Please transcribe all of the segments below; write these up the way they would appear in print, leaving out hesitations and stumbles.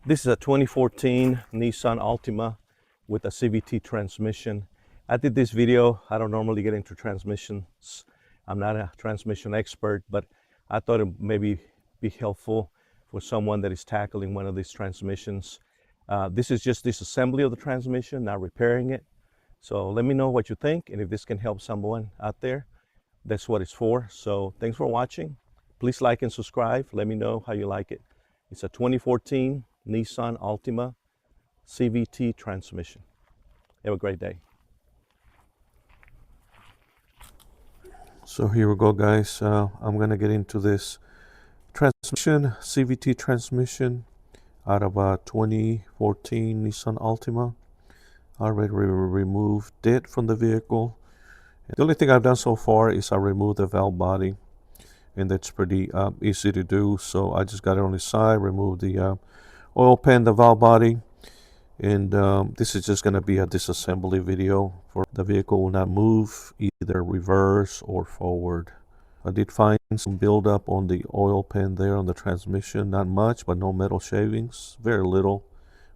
This is a 2014 Nissan Altima with a CVT transmission. I did this video. I don't normally get into transmissions. I'm not a transmission expert, but I thought it maybe be helpful for someone that is tackling one of these transmissions. This is just this assembly of the transmission, not repairing it. So let me know what you think, and if this can help someone out there, that's what it's for. So thanks for watching. Please like and subscribe. Let me know how you like it. It's a 2014 Nissan Altima CVT transmission. Have a great day. So here we go, guys. I'm gonna get into this transmission, CVT transmission out of a 2014 Nissan Altima. I already removed it from the vehicle. The only thing I've done so far is I removed the valve body, and that's pretty easy to do. So I just got it on the side, removed the oil pan, the valve body, and this is just going to be a disassembly video. For the vehicle will not move either reverse or forward. I did find some buildup on the oil pan there on the transmission, not much, but no metal shavings, very little,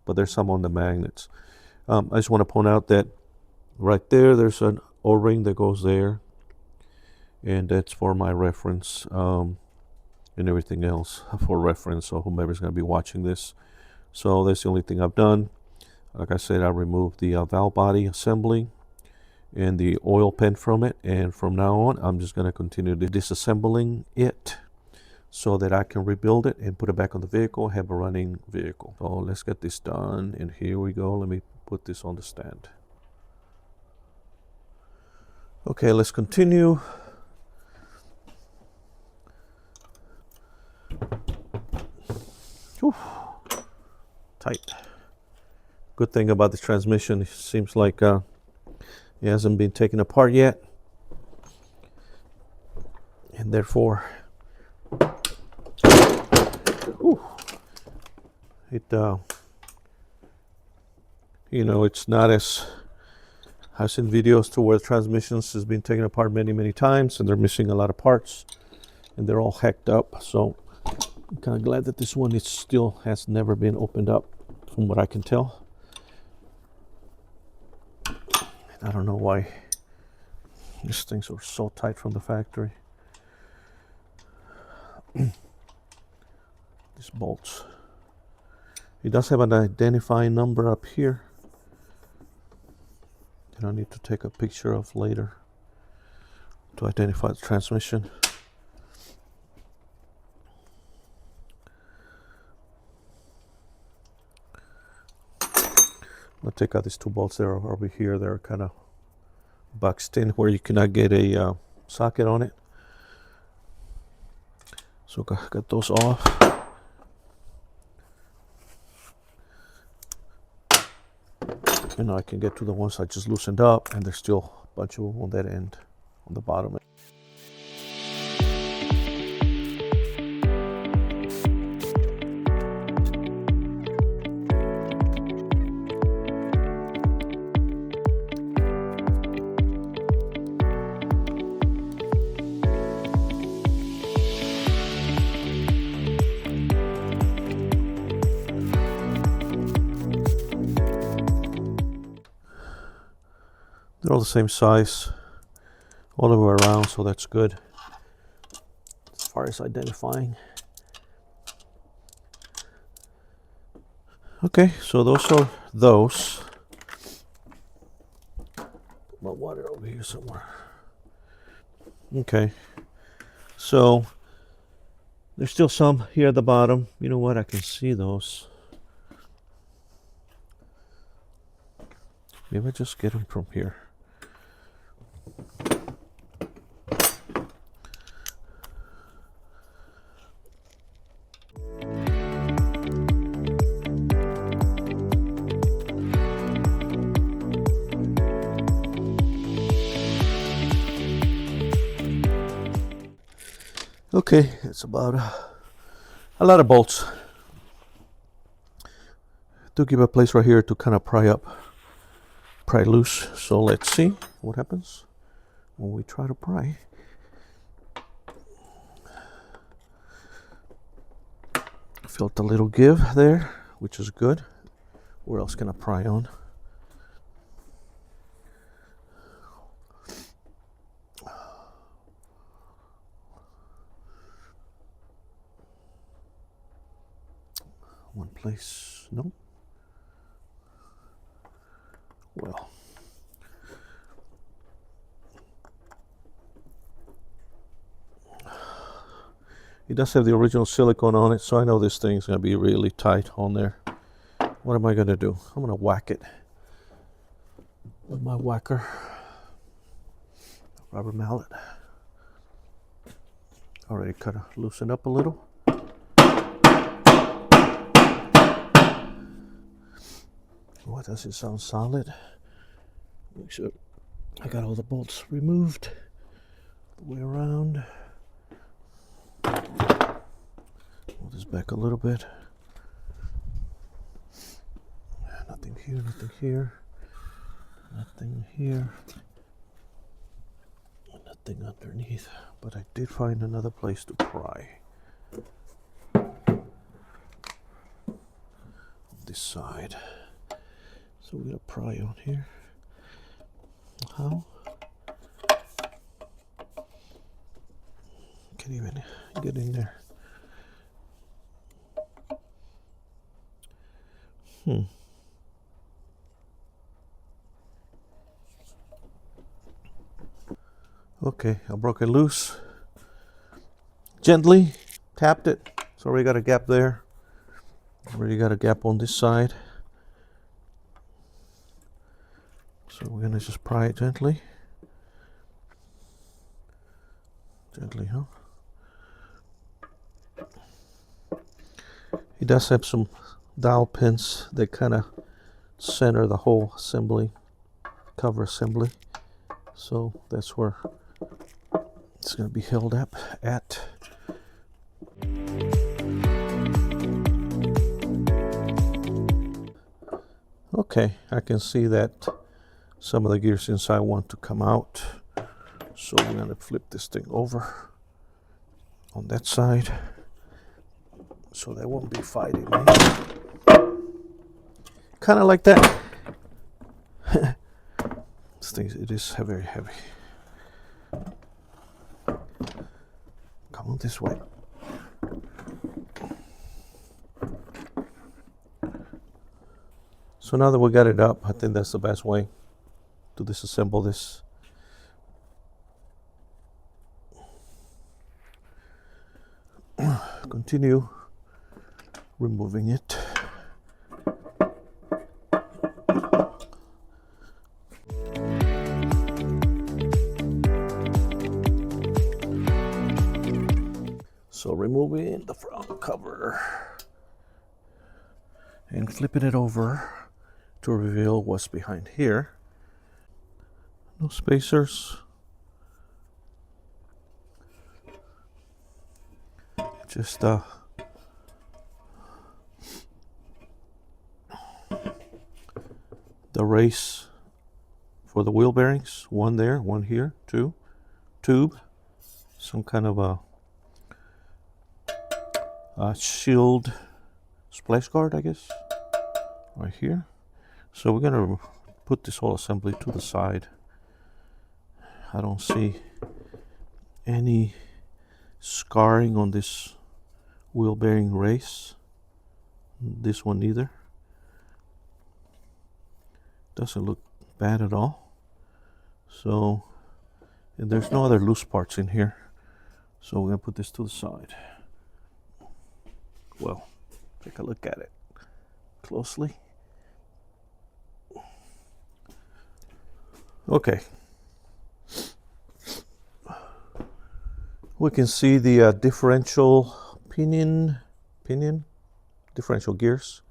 but there's some on the magnets. I just want to point out that right there's an O-ring that goes there, and that's for my reference, and everything else for reference, so whomever's going to be watching this. So that's the only thing I've done. Like I said, I removed the valve body assembly and the oil pan from it, and from now on I'm just going to continue disassembling it so that I can rebuild it and put it back on the vehicle, have a running vehicle. So let's get this done, and here we go. Let me put this on the stand. Okay, let's continue. Whew. Tight. Good thing about the transmission, it seems like it hasn't been taken apart yet, and therefore it it's not as I've seen videos to where the transmissions has been taken apart many times and they're missing a lot of parts and they're all hacked up. So I'm kind of glad that this one has never been opened up from what I can tell. I don't know why these things are so tight from the factory. These bolts. It does have an identifying number up here that I need to take a picture of later to identify the transmission. I'll take out these two bolts that are over here. They're kind of boxed in where you cannot get a socket on it. So got those off. And now I can get to the ones I just loosened up, and there's still a bunch of them on that end, on the bottom. They're all the same size all the way around, so that's good as far as identifying. Okay, so those are those. Put my water over here somewhere. Okay, so there's still some here at the bottom. You know what? I can see those. Maybe I just get them from here. Okay, it's about a lot of bolts. To give a place right here to kind of pry loose. So let's see what happens when we try to pry. Felt a little give there which is good. Where else can I pry on? One place, no. Well, it does have the original silicone on it, so I know this thing's going to be really tight on there. What am I going to do? I'm going to whack it with my whacker, rubber mallet. Already kind of loosened up a little. What does it sound solid? Make sure I got all the bolts removed the way around. Move this back a little bit. Nothing here, nothing here, nothing here, nothing underneath. But I did find another place to pry. On this side. So we're gonna pry on here. How? Can't even get in there. Okay, I broke it loose. Gently tapped it. It's already got a gap there. Already got a gap on this side. So we're gonna just pry it gently. Gently, huh? It does have some dowel pins that kind of center the whole assembly, cover assembly. So that's where it's going to be held up at. Okay, I can see that some of the gears inside want to come out. So we're going to flip this thing over on that side so they won't be fighting me. Kind of like that. This thing, it is very heavy. Come on this way. So now that we got it up, I think that's the best way to disassemble this. Continue removing it. So removing the front cover and flipping it over to reveal what's behind here. No spacers. Just the race for the wheel bearings. One there, one here, two. Tube. Some kind of a shield splash guard, I guess, right here. So we're gonna put this whole assembly to the side. I don't see any scarring on this wheel bearing race. This one either. Doesn't look bad at all. So, and there's no other loose parts in here. So we're gonna put this to the side. Well, take a look at it closely. Okay. We can see the differential differential gears.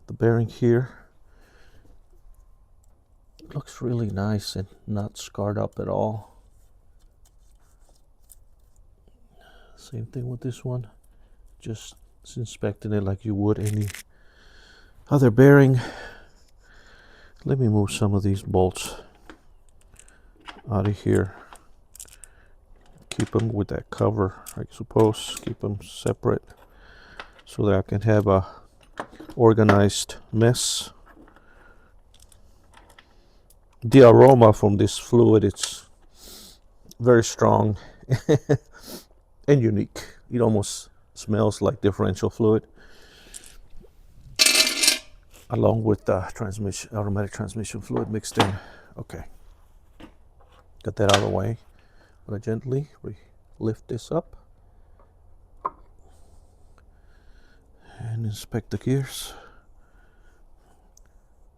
The bearing here looks really nice and not scarred up at all. Same thing with this one. Just inspecting it like you would any other bearing. Let me move some of these bolts out of here. Keep them with that cover, I suppose. Keep them separate so that I can have a organized mess. The aroma from this fluid, it's very strong and unique. It almost smells like differential fluid, along with the transmission, automatic transmission fluid mixed in. Okay, got that out of the way. I'm gonna gently lift this up and inspect the gears.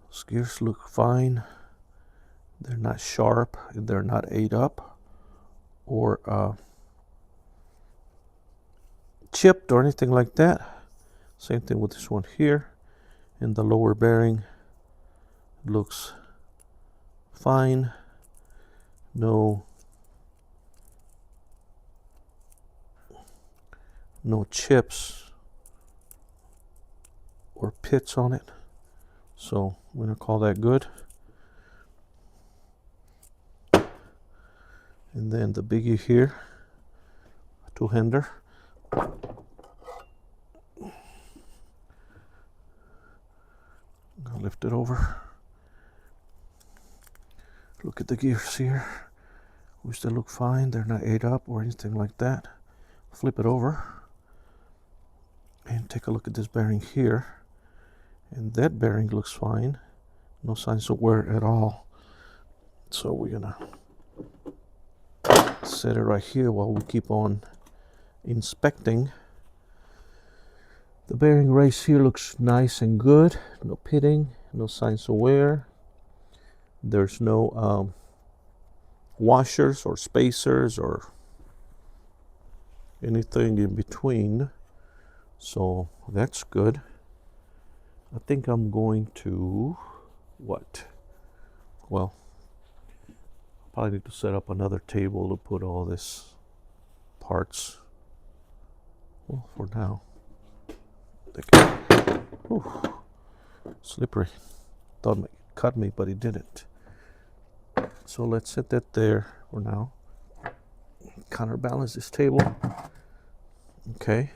Those gears look fine. They're not sharp, they're not ate up or chipped or anything like that. Same thing with this one here. And the lower bearing looks fine. No chips or pits on it. So I'm gonna call that good. And then the biggie here, a two-hander. I'll lift it over. Look at the gears here, which they look fine. They're not ate up or anything like that. Flip it over and take a look at this bearing here. And that bearing looks fine. No signs of wear at all. So we're gonna set it right here while we keep on inspecting. The bearing race here looks nice and good. No pitting, no signs of wear. There's no washers or spacers or anything in between. So that's good. I think I'm going to, well, probably need to set up another table to put all this parts. Well, for now. Whew, slippery. Thought it cut me, but it didn't. So let's set that there for now. Counterbalance this table. Okay.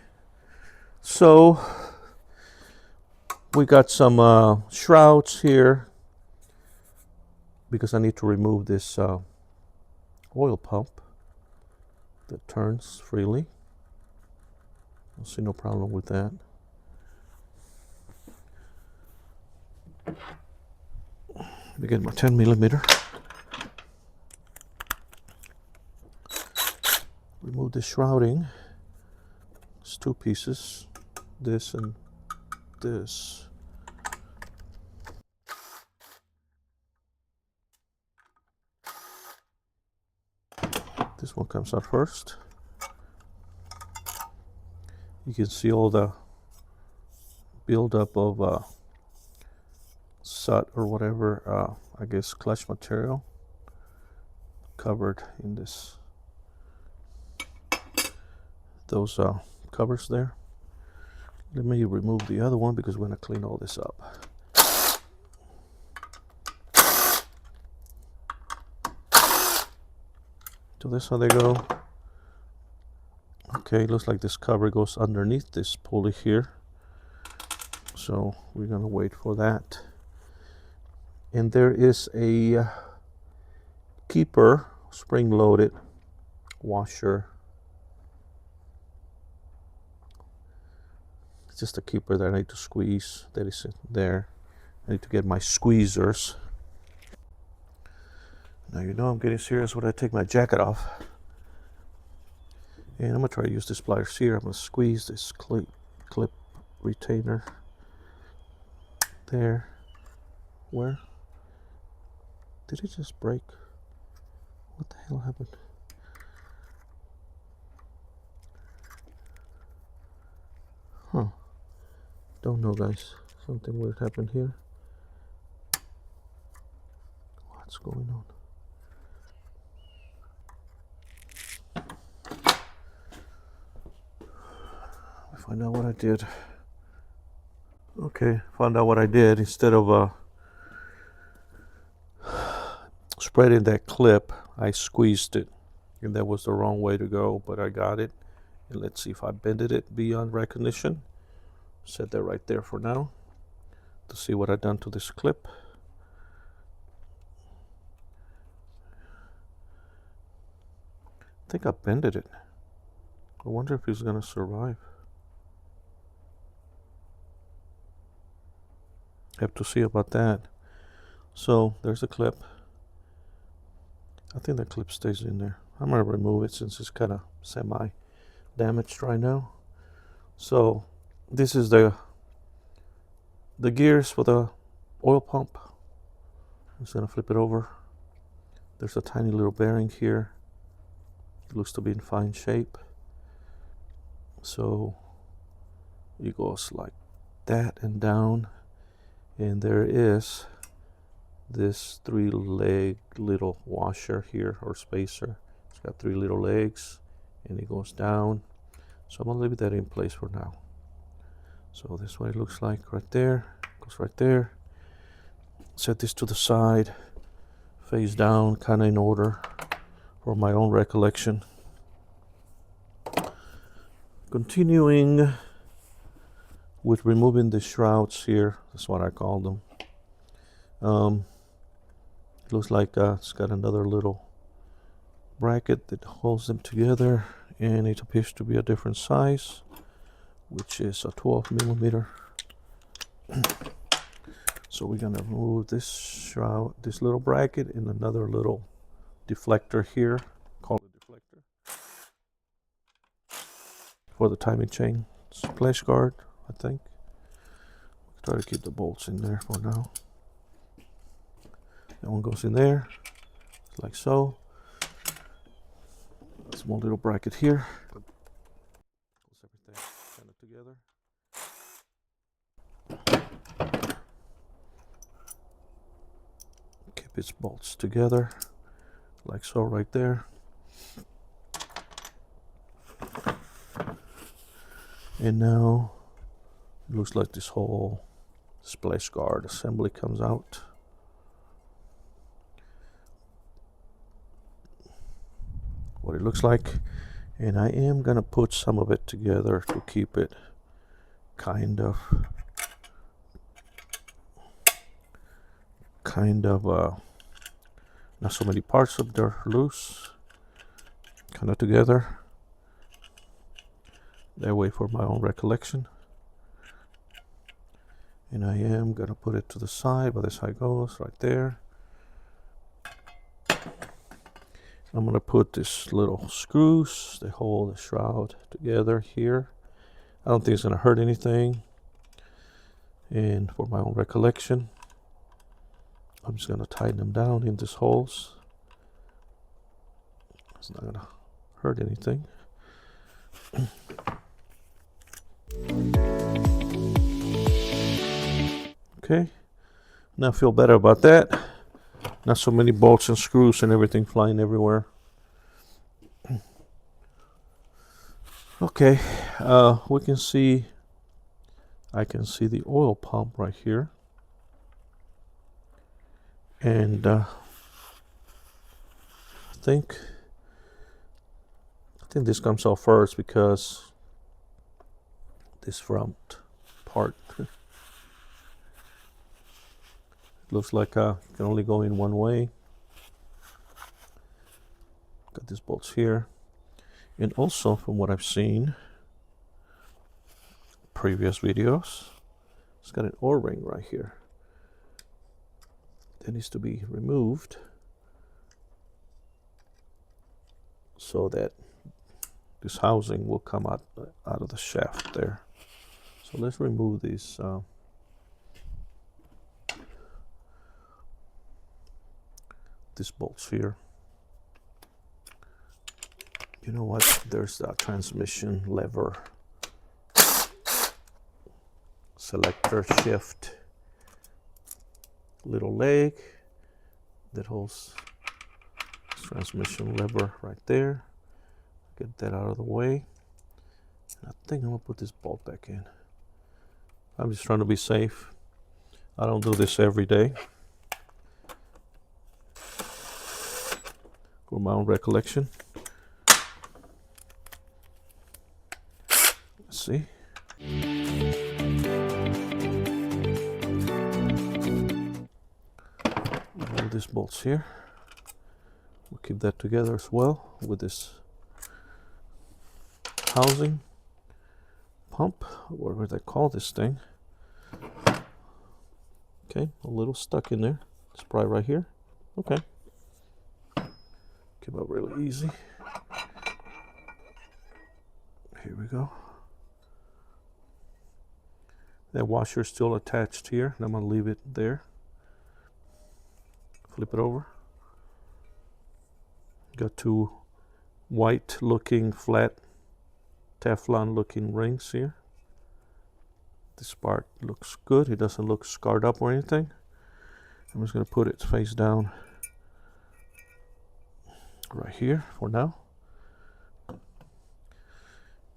So we got some shrouds here because I need to remove this oil pump that turns freely. I see no problem with that. Let me get my 10mm. Remove the shrouding. It's two pieces, this and this. This one comes out first. You can see all the buildup of soot or whatever, I guess clutch material covered in this, those covers there. Let me remove the other one because we're going to clean all this up. So that's how they go. Okay, looks like this cover goes underneath this pulley here. So we're going to wait for that. And there is a keeper, spring-loaded washer. It's just a keeper that I need to squeeze. That is there. I need to get my squeezers. Now you know I'm getting serious when I take my jacket off. And I'm going to try to use this pliers here. I'm going to squeeze this clip retainer there. Where? Did it just break? What the hell happened? Huh. Don't know, guys. Something weird happened here. What's going on? Find out what I did. Okay, found out what I did. Instead of spreading that clip, I squeezed it, and that was the wrong way to go, but I got it. And let's see if I bended it beyond recognition. Set that right there for now. to see what I've done to this clip. I think I bended it. I wonder if he's gonna survive. Have to see about that. So there's the clip. I think that clip stays in there. I'm gonna remove it since it's kind of semi-damaged right now. So this is the gears for the oil pump. I'm just gonna flip it over. There's a tiny little bearing here. It looks to be in fine shape. So it goes like that and down, and there is this 3-leg little washer here, or spacer. It's got 3 little legs, and it goes down. So I'm gonna leave that in place for now. So this is what it looks like right there. Goes right there. Set this to the side, face down, kind of in order for my own recollection. Continuing with removing the shrouds here. That's what I call them. It looks like it's got another little bracket that holds them together, and it appears to be a different size, which is a 12mm. So we're gonna remove this shroud, this little bracket, and another little deflector here, called a deflector, for the timing chain splash guard, I think. Try to keep the bolts in there for now. That one goes in there, like so. Small little bracket here. Pulls everything kind of together. Keep its bolts together, like so, right there. And now it looks like this whole splash guard assembly comes out. What it looks like, and I am gonna put some of it together to keep it kind of not so many parts of they're loose, kind of together, that way for my own recollection. And I am gonna put it to the side, but that's how it goes, right there. I'm gonna put this little screws that hold the shroud together here. I don't think it's gonna hurt anything. And for my own recollection, I'm just gonna tighten them down in these holes. It's not gonna hurt anything. Okay, now I feel better about that. Not so many bolts and screws and everything flying everywhere. Okay, we can see, I can see the oil pump right here. And I think this comes off first because this front part looks like it can only go in one way. Got these bolts here, and also from what I've seen previous videos, it's got an O-ring right here that needs to be removed so that this housing will come out of the shaft there. So let's remove these bolts here. You know what? There's that transmission lever selector shift little leg that holds this transmission lever right there. Get that out of the way. And I think I'm gonna put this bolt back in. I'm just trying to be safe. I don't do this every day. For my own recollection. Let's see. these bolts here. We'll keep that together as well with this housing pump, whatever they call this thing. Okay, a little stuck in there. It's probably right here. Okay. Came out really easy. Here we go. That washer is still attached here, and I'm going to leave it there. Flip it over. Got two white looking flat Teflon looking rings here. This part looks good. It doesn't look scarred up or anything. I'm just going to put it face down right here for now.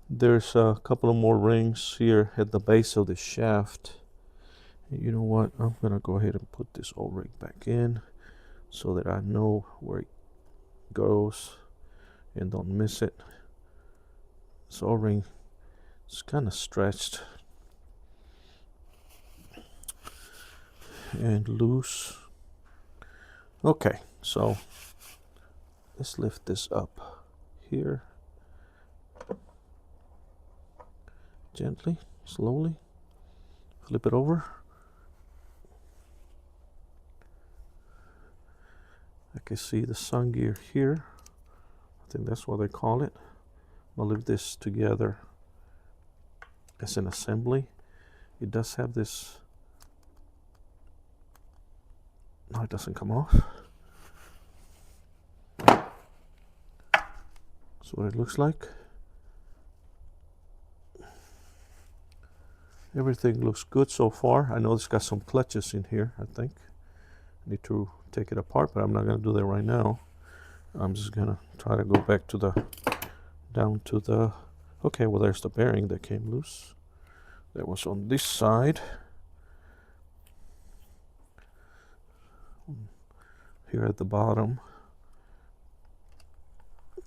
There's a couple of more rings here at the base of the shaft. You know what? I'm going to go ahead and put this O-ring back in so that I know where it goes and don't miss it. This O-ring is kind of stretched and loose. Okay, so let's lift this up here. Gently, slowly, flip it over. I can see the sun gear here. I think that's what they call it. I'll leave this together as an assembly. It does have this. No, it doesn't come off. That's what it looks like. Everything looks good so far. I know it's got some clutches in here, I think. I need to take it apart, but I'm not going to do that right now. I'm just going to try to go back to the, down to the, okay, well there's the bearing that came loose. That was on this side. Here at the bottom,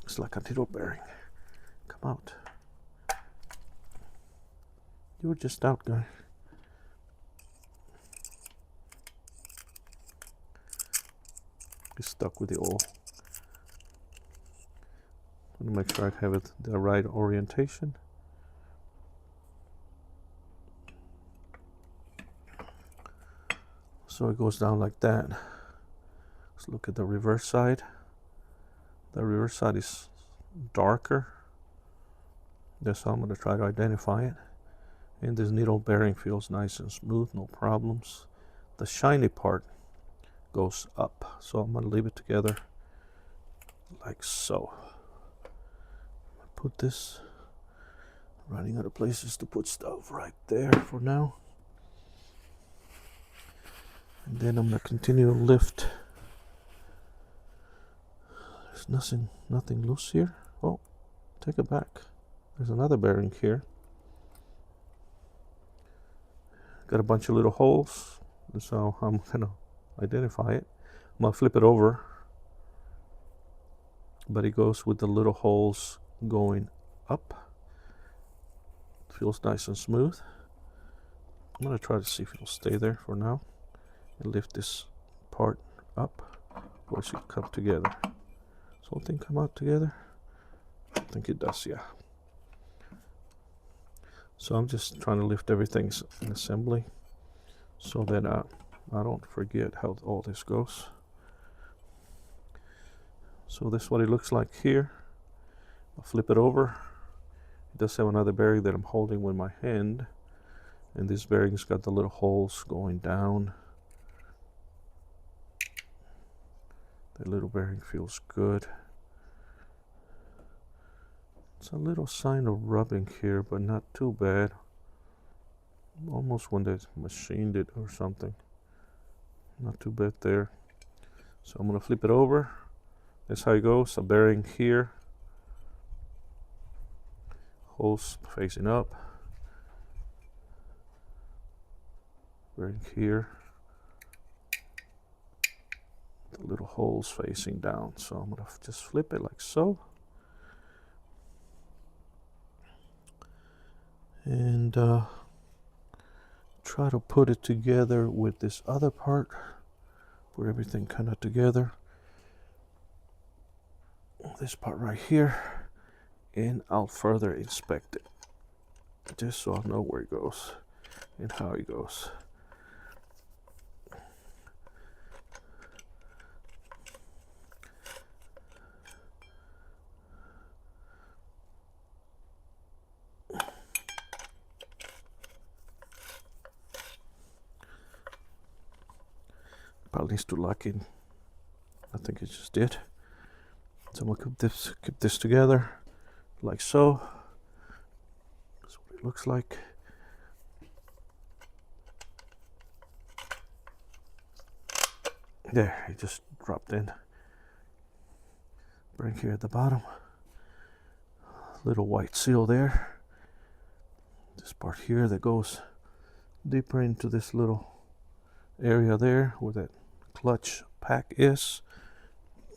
it's like a little bearing. Come out. You were just out, guy. It's stuck with the oil. I'm gonna make sure I have it the right orientation. So it goes down like that. Let's look at the reverse side. The reverse side is darker. That's how I'm gonna try to identify it. And this needle bearing feels nice and smooth, no problems. The shiny part goes up, so I'm going to leave it together like so. Put this, running out of places to put stuff right there for now. And then I'm going to continue to lift. There's nothing loose here. Oh, take it back. There's another bearing here. Got a bunch of little holes, so I'm gonna identify it. I'm gonna flip it over, but it goes with the little holes going up. Feels nice and smooth. I'm gonna try to see if it'll stay there for now and lift this part up, or it should come together. Does the whole thing come out together? I think it does, yeah. So I'm just trying to lift everything in assembly so that I don't forget how all this goes. So this is what it looks like here. I'll flip it over. It does have another bearing that I'm holding with my hand, and this bearing's got the little holes going down. The little bearing feels good. It's a little sign of rubbing here, but not too bad. Almost when they machined it or something. Not too bad there. So I'm going to flip it over. That's how it goes. A bearing here. Holes facing up. Bearing here. The little holes facing down. So I'm going to just flip it like so. And try to put it together with this other part put everything kind of together. This part right here, and I'll further inspect it just so I know where it goes and how it goes. Probably needs to lock in. I think it just did. So I'm gonna keep this together like so. That's what it looks like. There, it just dropped in. Right here at the bottom. Little white seal there. This part here that goes deeper into this little area there where that clutch pack is.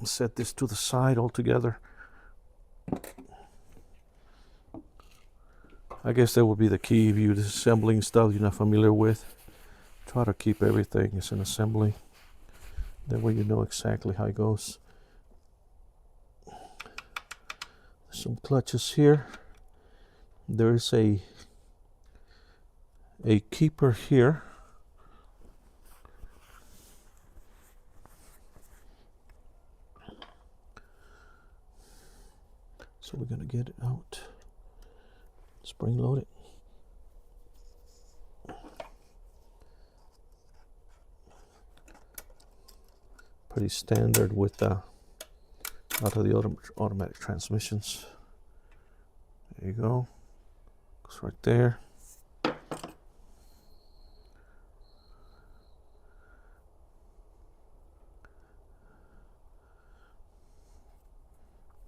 Set this to the side altogether. I guess that would be the key if you're assembling stuff you're not familiar with. Try to keep everything as an assembly. That way you know exactly how it goes. Some clutches here. There is a keeper here. So we're gonna get it out. Spring load it. Pretty standard with a lot of the automatic transmissions. There you go. Goes right there.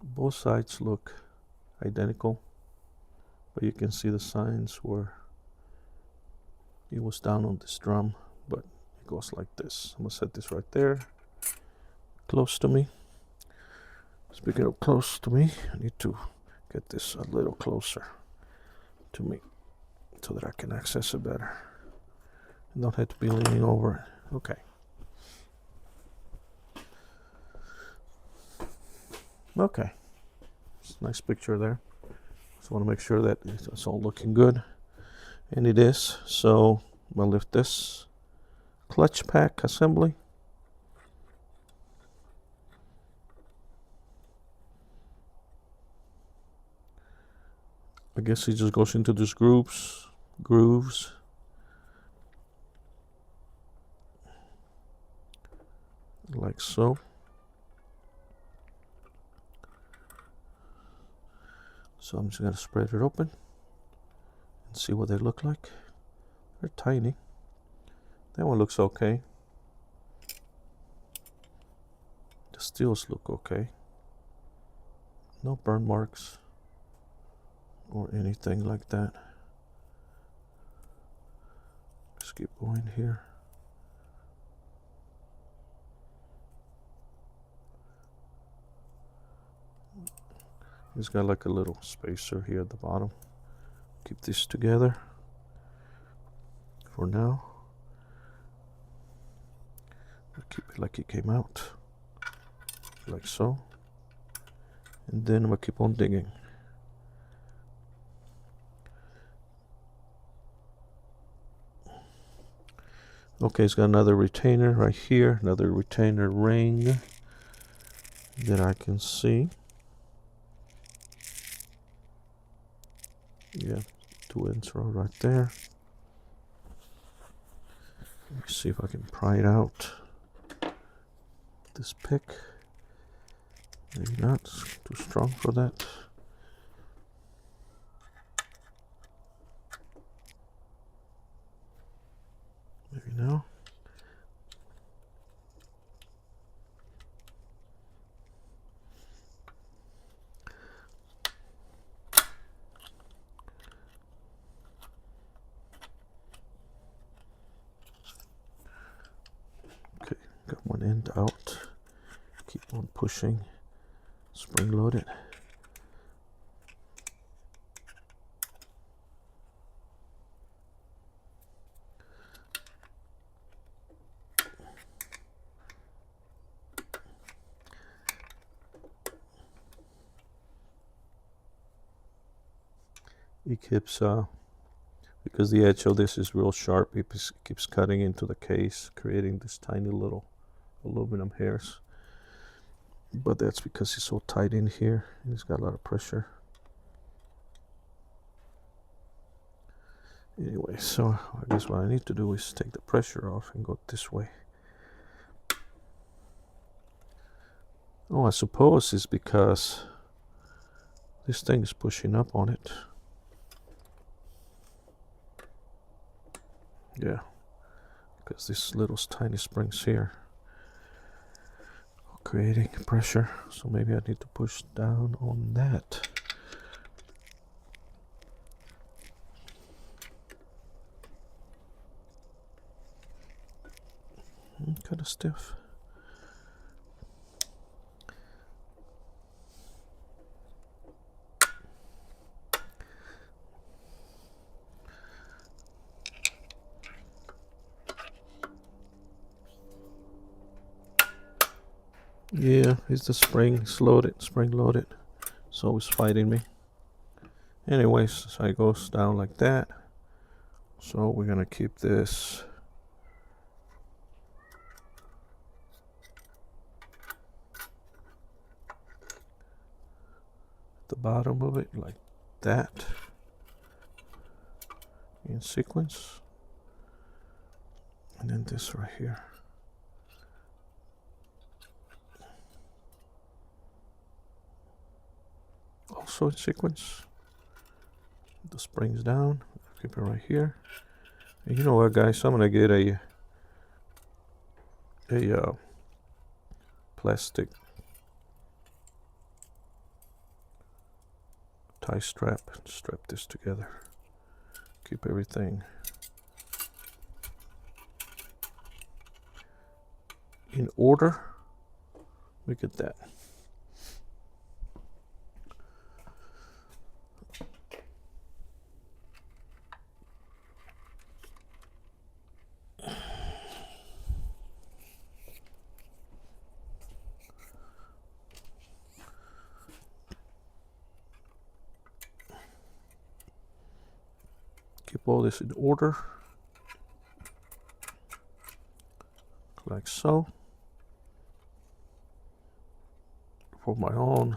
Both sides look identical, but you can see the signs where it was down on this drum, but it goes like this. I'm gonna set this right there, close to me. Speaking of close to me, I need to get this a little closer to me so that I can access it better. I don't have to be leaning over it. Okay. Okay. It's a nice picture there. Just want to make sure that it's all looking good. And it is. So I'm going to lift this clutch pack assembly. I guess it just goes into these grooves. Like so. So I'm just going to spread it open and see what they look like. They're tiny. That one looks okay. The steels look okay. No burn marks or anything like that. Let's keep going here. It's got like a little spacer here at the bottom. Keep this together for now. I'll keep it like it came out, like so. And then I'm gonna keep on digging. Okay, it's got another retainer right here, another retainer ring that I can see. Yeah, 2-inch row right there. Let me see if I can pry it out. This pick. Maybe not, it's too strong for that. Maybe no. Okay, got one end out. Keep on pushing. Spring load it. it keeps because the edge of this is real sharp, it keeps cutting into the case, creating this tiny little aluminum hairs. But that's because it's so tight in here and it's got a lot of pressure. Anyway, so I guess what I need to do is take the pressure off and go this way. Oh, I suppose it's because this thing is pushing up on it. Yeah, because these little tiny springs here are creating pressure. So maybe I need to push down on that. Kind of stiff. Yeah, it's the spring. It's loaded, spring loaded. So it's fighting me. Anyways, so it goes down like that. So we're gonna keep this at the bottom of it like that in sequence. And then this right here. Also in sequence. The springs down, keep it right here. And you know what, guys, I'm gonna get a plastic tie strap and strap this together. Keep everything in order. Look at that. Keep all this in order, like so. For my own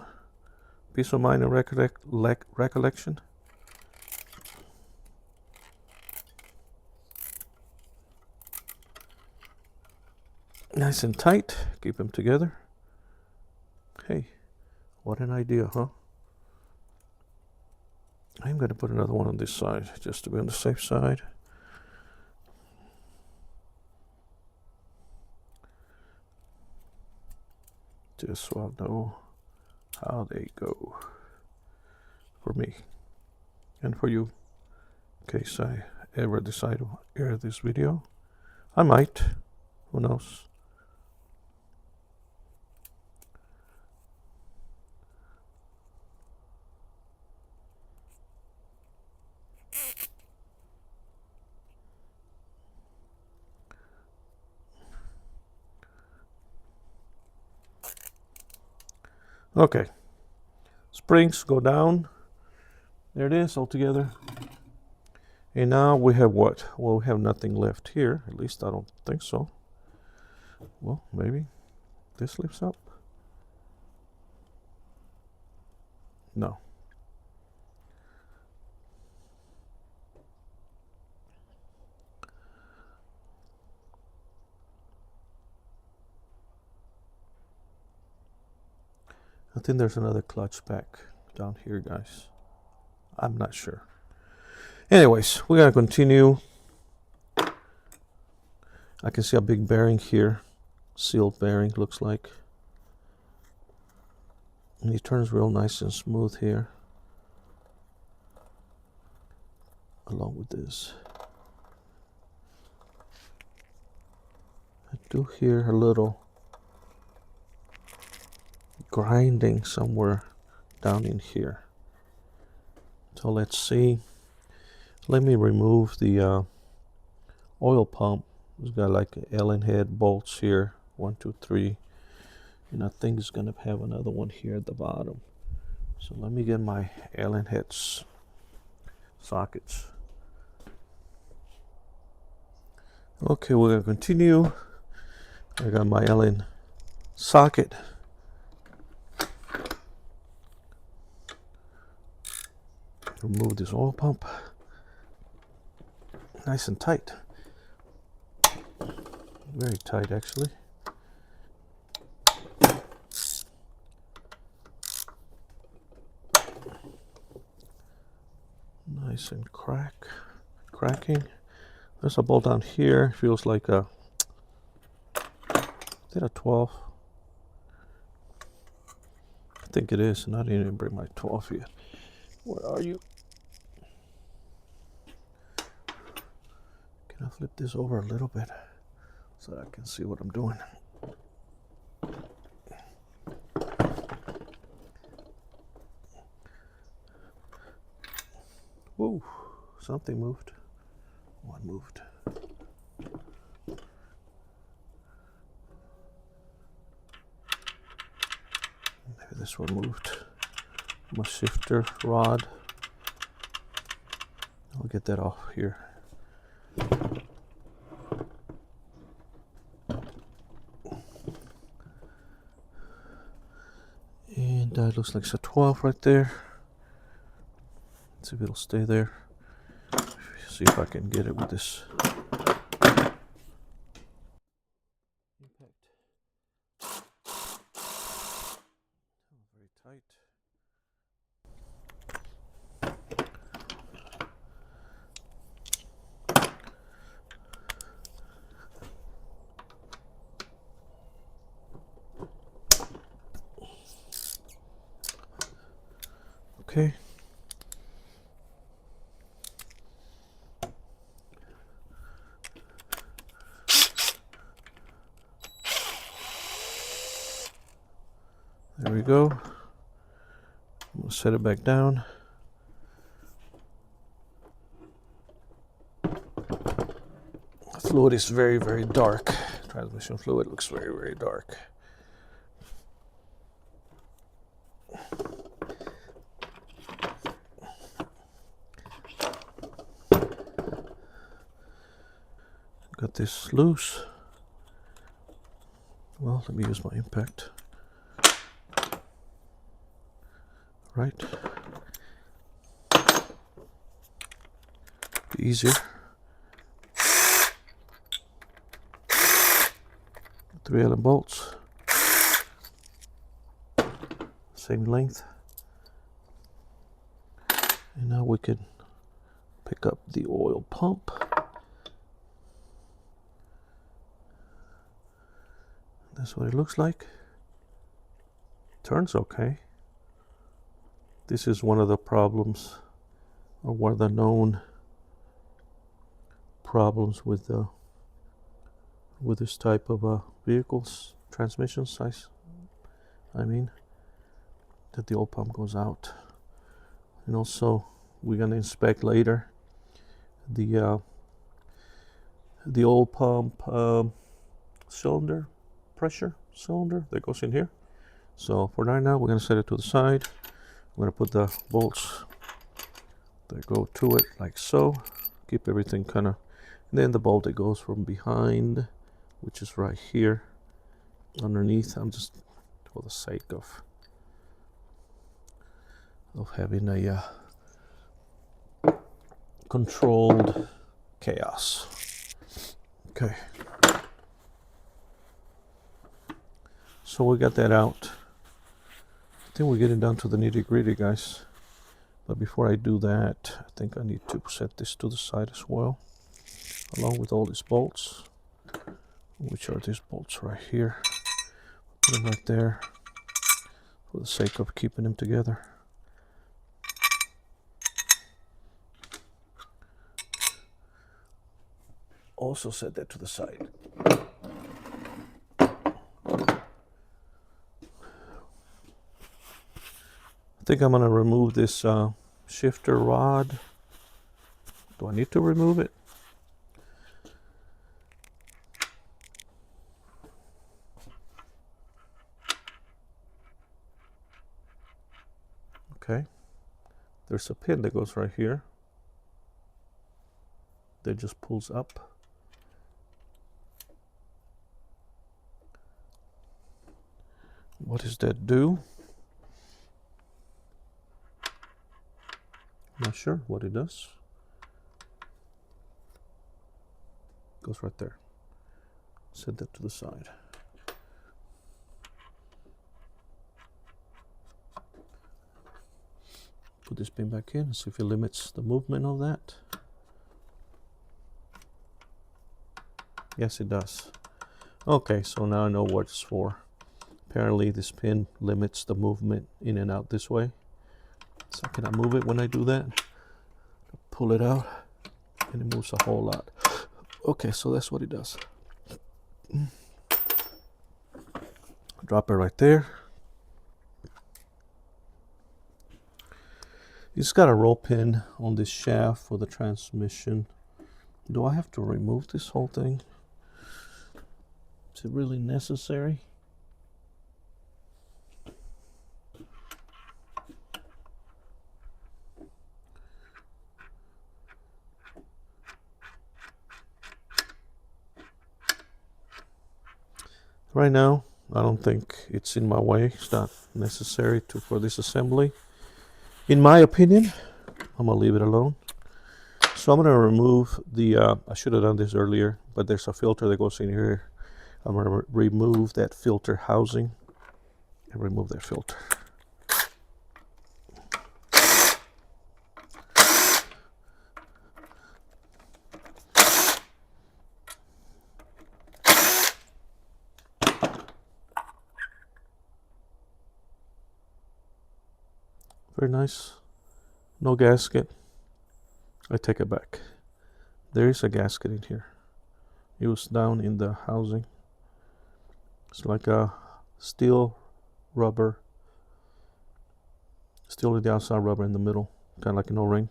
peace of mind and recollection. Nice and tight, keep them together. Hey, what an idea, huh? I'm going to put another one on this side, just to be on the safe side. Just so I'll know how they go for me and for you, in case I ever decide to air this video. I might, who knows. Okay, springs go down. There it is all together. And now we have what? Well, we have nothing left here. At least I don't think so. Well, maybe this lifts up. No. I think there's another clutch pack down here, guys. I'm not sure. Anyways, we're gonna continue. I can see a big bearing here, sealed bearing looks like. And it turns real nice and smooth here, along with this. I do hear a little grinding somewhere down in here. So let's see. Let me remove the oil pump. It's got like Allen head bolts here, 1, 2, 3, and I think it's gonna have another one here at the bottom. So let me get my Allen heads sockets. Okay, we're gonna continue. I got my Allen socket. Remove this oil pump. Nice and tight. Very tight, actually. Nice and cracking. There's a bolt down here. Feels like a, is it a 12? I think it is, and I didn't even bring my 12 yet. Where are you? Can I flip this over a little bit so I can see what I'm doing? Whoa, something moved. One moved. Maybe this one moved. My shifter rod. I'll get that off here. And that looks like it's a 12 right there. Let's see if it'll stay there. See if I can get it with this impact. Very tight. Okay. There we go. We'll set it back down. The fluid is very, very dark. Transmission fluid looks very, very dark. Got this loose. Well, let me use my impact. Right. Be easier. 3 Allen bolts. Same length. And now we can pick up the oil pump. That's what it looks like. Turns okay. This is one of the problems, or one of the known problems with this type of vehicles, transmission size. I mean, that the oil pump goes out. And also, we're gonna inspect later the oil pump cylinder, pressure cylinder that goes in here. So for right now, we're gonna set it to the side. I'm gonna put the bolts that go to it like so. Keep everything kind of, and then the bolt that goes from behind, which is right here underneath. I'm just, for the sake of having a controlled chaos. Okay. So we got that out. I think we're getting down to the nitty-gritty, guys. But before I do that, I think I need to set this to the side as well, along with all these bolts, which are these bolts right here. Put them right there for the sake of keeping them together. Also set that to the side. I think I'm going to remove this shifter rod. Do I need to remove it? Okay. There's a pin that goes right here. that just pulls up. What does that do? Not sure what it does. Goes right there. Set that to the side. Put this pin back in and see if it limits the movement of that. Yes, it does. Okay, so now I know what it's for. Apparently this pin limits the movement in and out this way. So can I move it when I do that? Pull it out and it moves a whole lot. Okay, so that's what it does. Drop it right there. It's got a roll pin on this shaft for the transmission. Do I have to remove this whole thing? Is it really necessary? Right now, I don't think it's in my way. It's not necessary for this assembly. In my opinion, I'm gonna leave it alone. So I'm gonna remove the, I should have done this earlier, but there's a filter that goes in here. I'm gonna remove that filter housing and remove that filter. Very nice. No gasket. I take it back. There is a gasket in here. It was down in the housing. It's like a steel rubber. Steel in the outside, rubber in the middle. Kind of like an O-ring.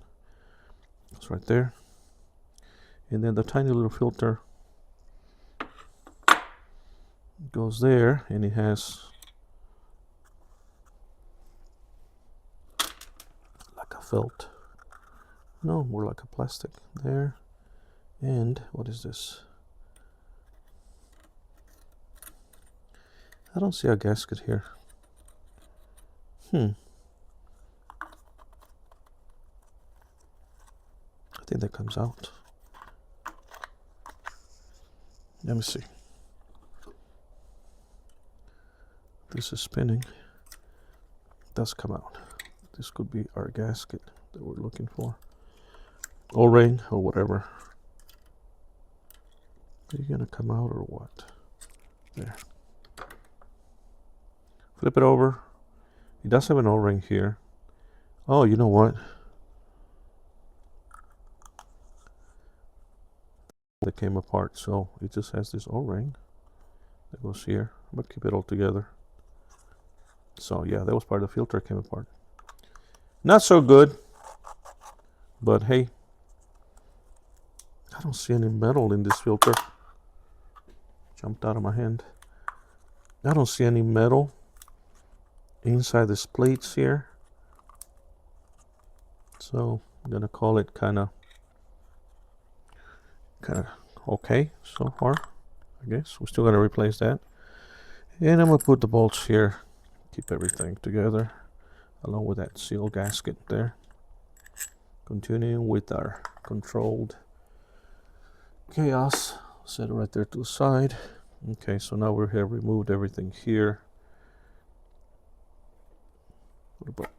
It's right there. And then the tiny little filter goes there, and it has like a felt. No, more like a plastic there. And what is this? I don't see a gasket here. I think that comes out. Let me see. This is spinning. It does come out. This could be our gasket that we're looking for. O-ring or whatever. Are you gonna come out or what? There. Flip it over. It does have an O-ring here. Oh, you know what? That came apart, so it just has this O-ring that goes here. I'm gonna keep it all together. So yeah, that was part of the filter that came apart. Not so good, but hey, I don't see any metal in this filter. Jumped out of my hand. I don't see any metal inside these plates here. So I'm gonna call it kind of okay so far. I guess we're still gonna replace that. And I'm gonna put the bolts here. Keep everything together along with that seal gasket there. Continuing with our controlled chaos. Set it right there to the side. Okay, so now we have removed everything here. What about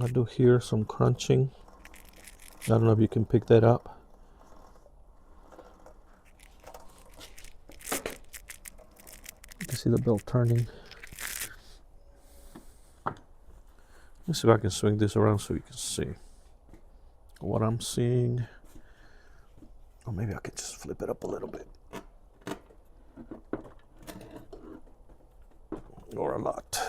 I do hear some crunching. I don't know if you can pick that up. You can see the belt turning. Let's see if I can swing this around so you can see what I'm seeing. Or maybe I can just flip it up a little bit. Or a lot.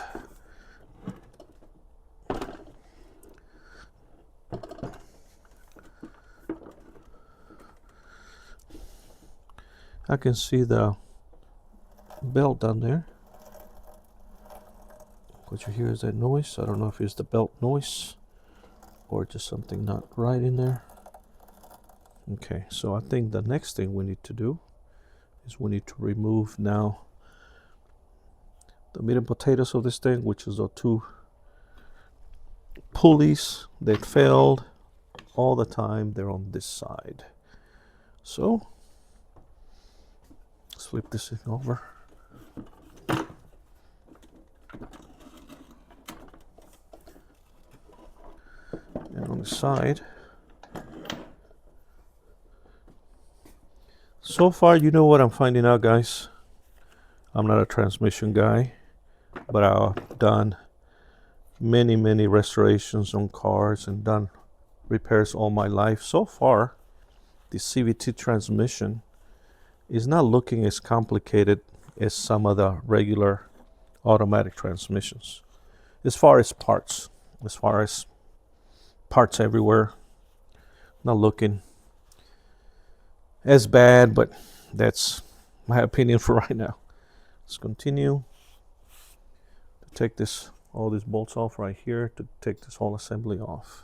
I can see the belt down there. What you hear is that noise. I don't know if it's the belt noise or just something not right in there. Okay, so I think the next thing we need to do is we need to remove now the meat and potatoes of this thing, which is the two pulleys that failed all the time. They're on this side. So let's flip this thing over. And on the side, so far, you know what I'm finding out, guys? I'm not a transmission guy, but I've done many restorations on cars and done repairs all my life. So far, the CVT transmission is not looking as complicated as some of the regular automatic transmissions. As far as parts everywhere, not looking as bad, but that's my opinion for right now. Let's continue to take all these bolts off right here to take this whole assembly off.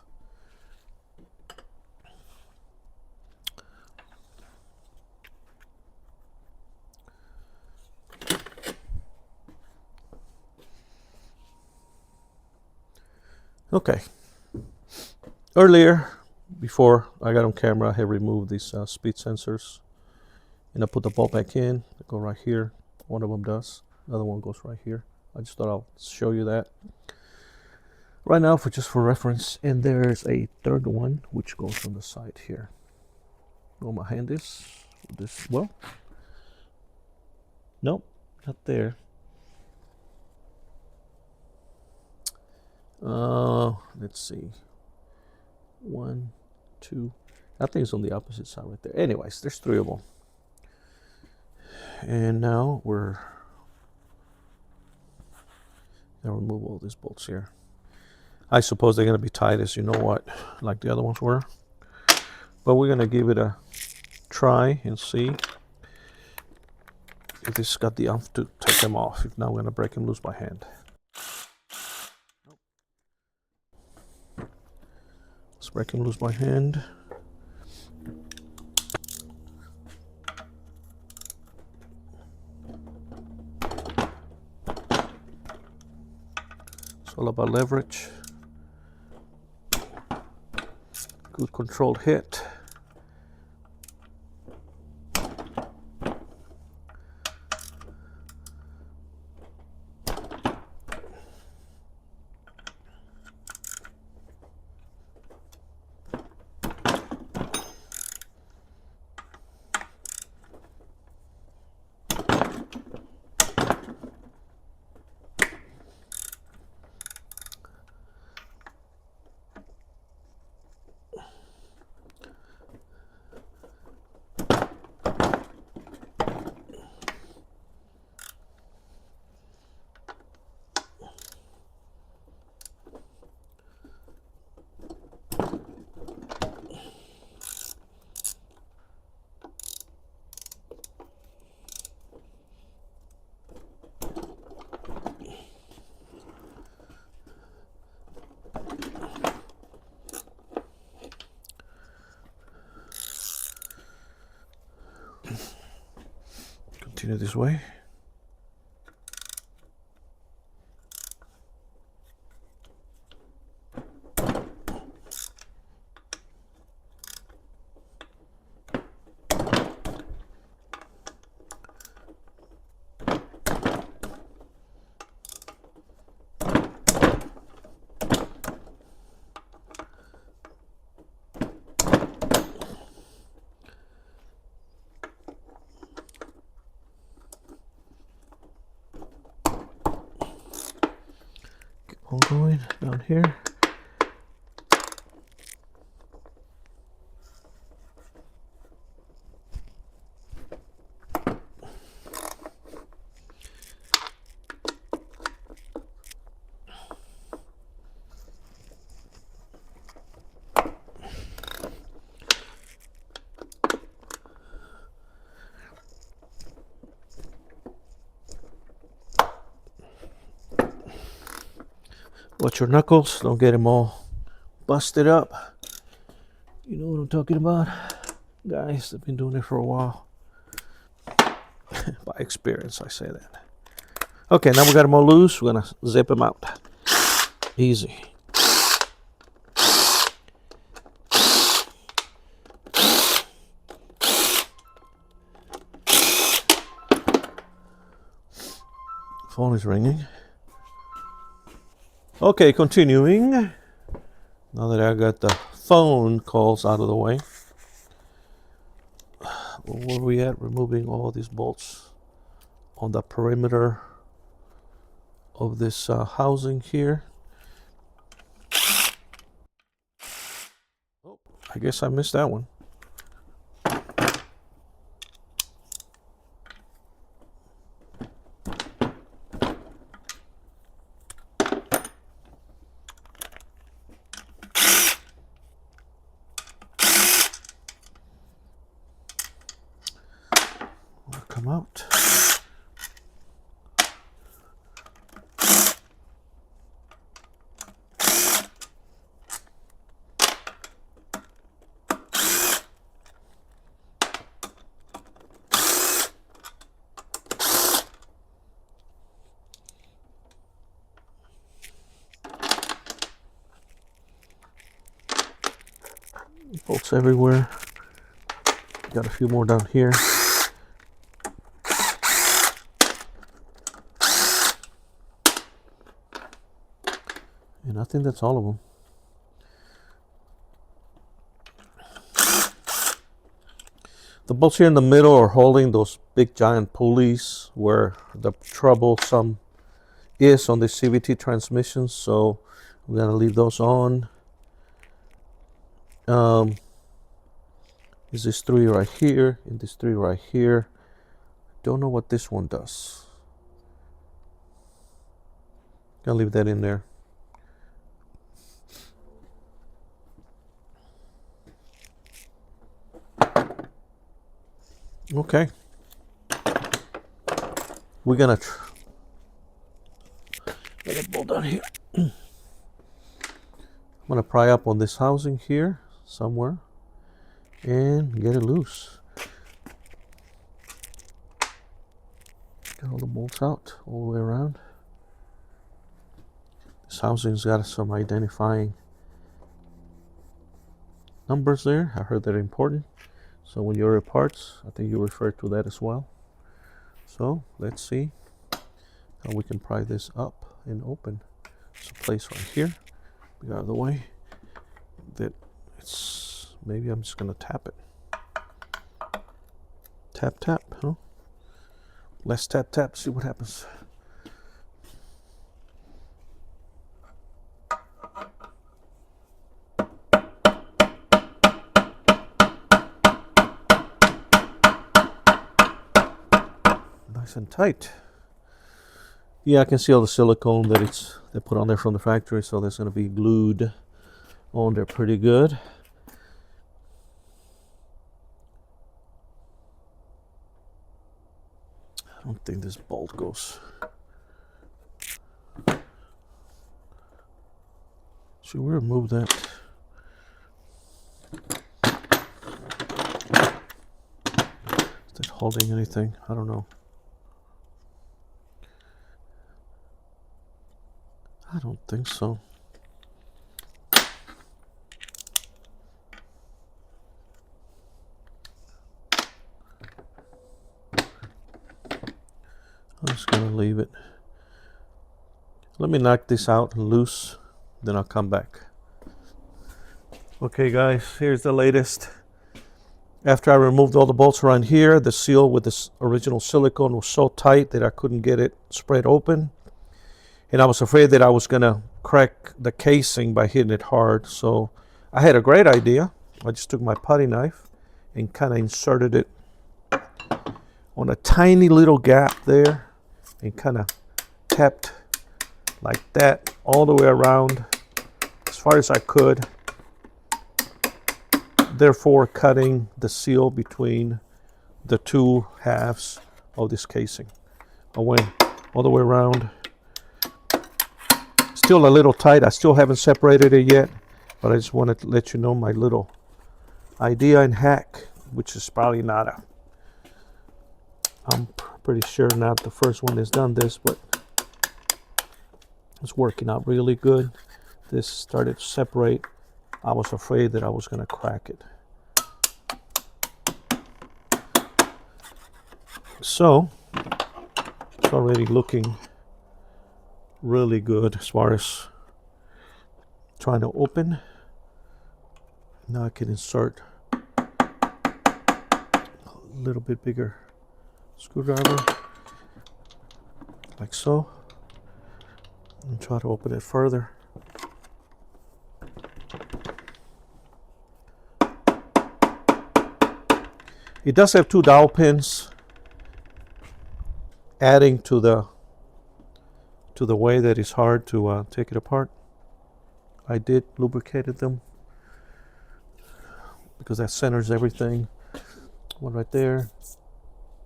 Okay. Earlier, before I got on camera, I had removed these speed sensors, and I put the bolt back in. They go right here. One of them does. Another one goes right here. I just thought I'll show you that right now just for reference. And there's a third one which goes on the side here. Where my hand is. This, well, nope, not there. Let's see. 1, 2. I think it's on the opposite side right there. Anyways, there's 3 of them. And now we're gonna remove all these bolts here. I suppose they're gonna be tight, as you know what, like the other ones were. But we're gonna give it a try and see if this got the oomph to take them off. If not, I'm gonna break them loose by hand. Let's break them loose by hand. It's all about leverage. Good controlled hit. Continue this way. Keep on going down here. Watch your knuckles, don't get them all busted up. You know what I'm talking about? Guys, I've been doing it for a while. By experience, I say that. Okay, now we got them all loose. We're gonna zip them out. Easy. Phone is ringing. Okay, continuing. Now that I got the phone calls out of the way. Where are we at? Removing all these bolts on the perimeter of this housing here. Oh, I guess I missed that one. Come out. Bolts everywhere. Got a few more down here. And I think that's all of them. The bolts here in the middle are holding those big giant pulleys where the troublesome is on the CVT transmissions. So we're gonna leave those on. Is this 3 right here and this 3 right here. Don't know what this one does. Gonna leave that in there. Okay. We're gonna let it bolt down here. I'm gonna pry up on this housing here somewhere and get it loose. Get all the bolts out all the way around. This housing's got some identifying numbers there. I heard they're important. So when you order parts, I think you refer to that as well. So let's see how we can pry this up and open. There's a place right here. Get out of the way. That it's maybe I'm just gonna tap it. Tap tap, huh? Let's tap tap, see what happens. Nice and tight. Yeah, I can see all the silicone that they put on there from the factory, so that's going to be glued on there pretty good. I don't think this bolt goes. Should we remove that? Is that holding anything? I don't know. I don't think so. I'm just gonna leave it. Let me knock this out loose, then I'll come back. Okay guys, here's the latest. After I removed all the bolts around here, the seal with this original silicone was so tight that I couldn't get it spread open. And I was afraid that I was gonna crack the casing by hitting it hard. So I had a great idea. I just took my putty knife and kind of inserted it on a tiny little gap there and kind of tapped like that all the way around as far as I could, therefore cutting the seal between the two halves of this casing. I went all the way around Still a little tight. I still haven't separated it yet, but I just wanted to let you know my little idea and hack, which is probably not a, I'm pretty sure not the first one that's done this, but it's working out really good. This started to separate. I was afraid that I was going to crack it. So it's already looking really good as far as trying to open. Now I can insert a little bit bigger screwdriver, like so, and try to open it further. It does have 2 dowel pins, adding to the way that it's hard to take it apart. I did lubricated them because that centers everything. One right there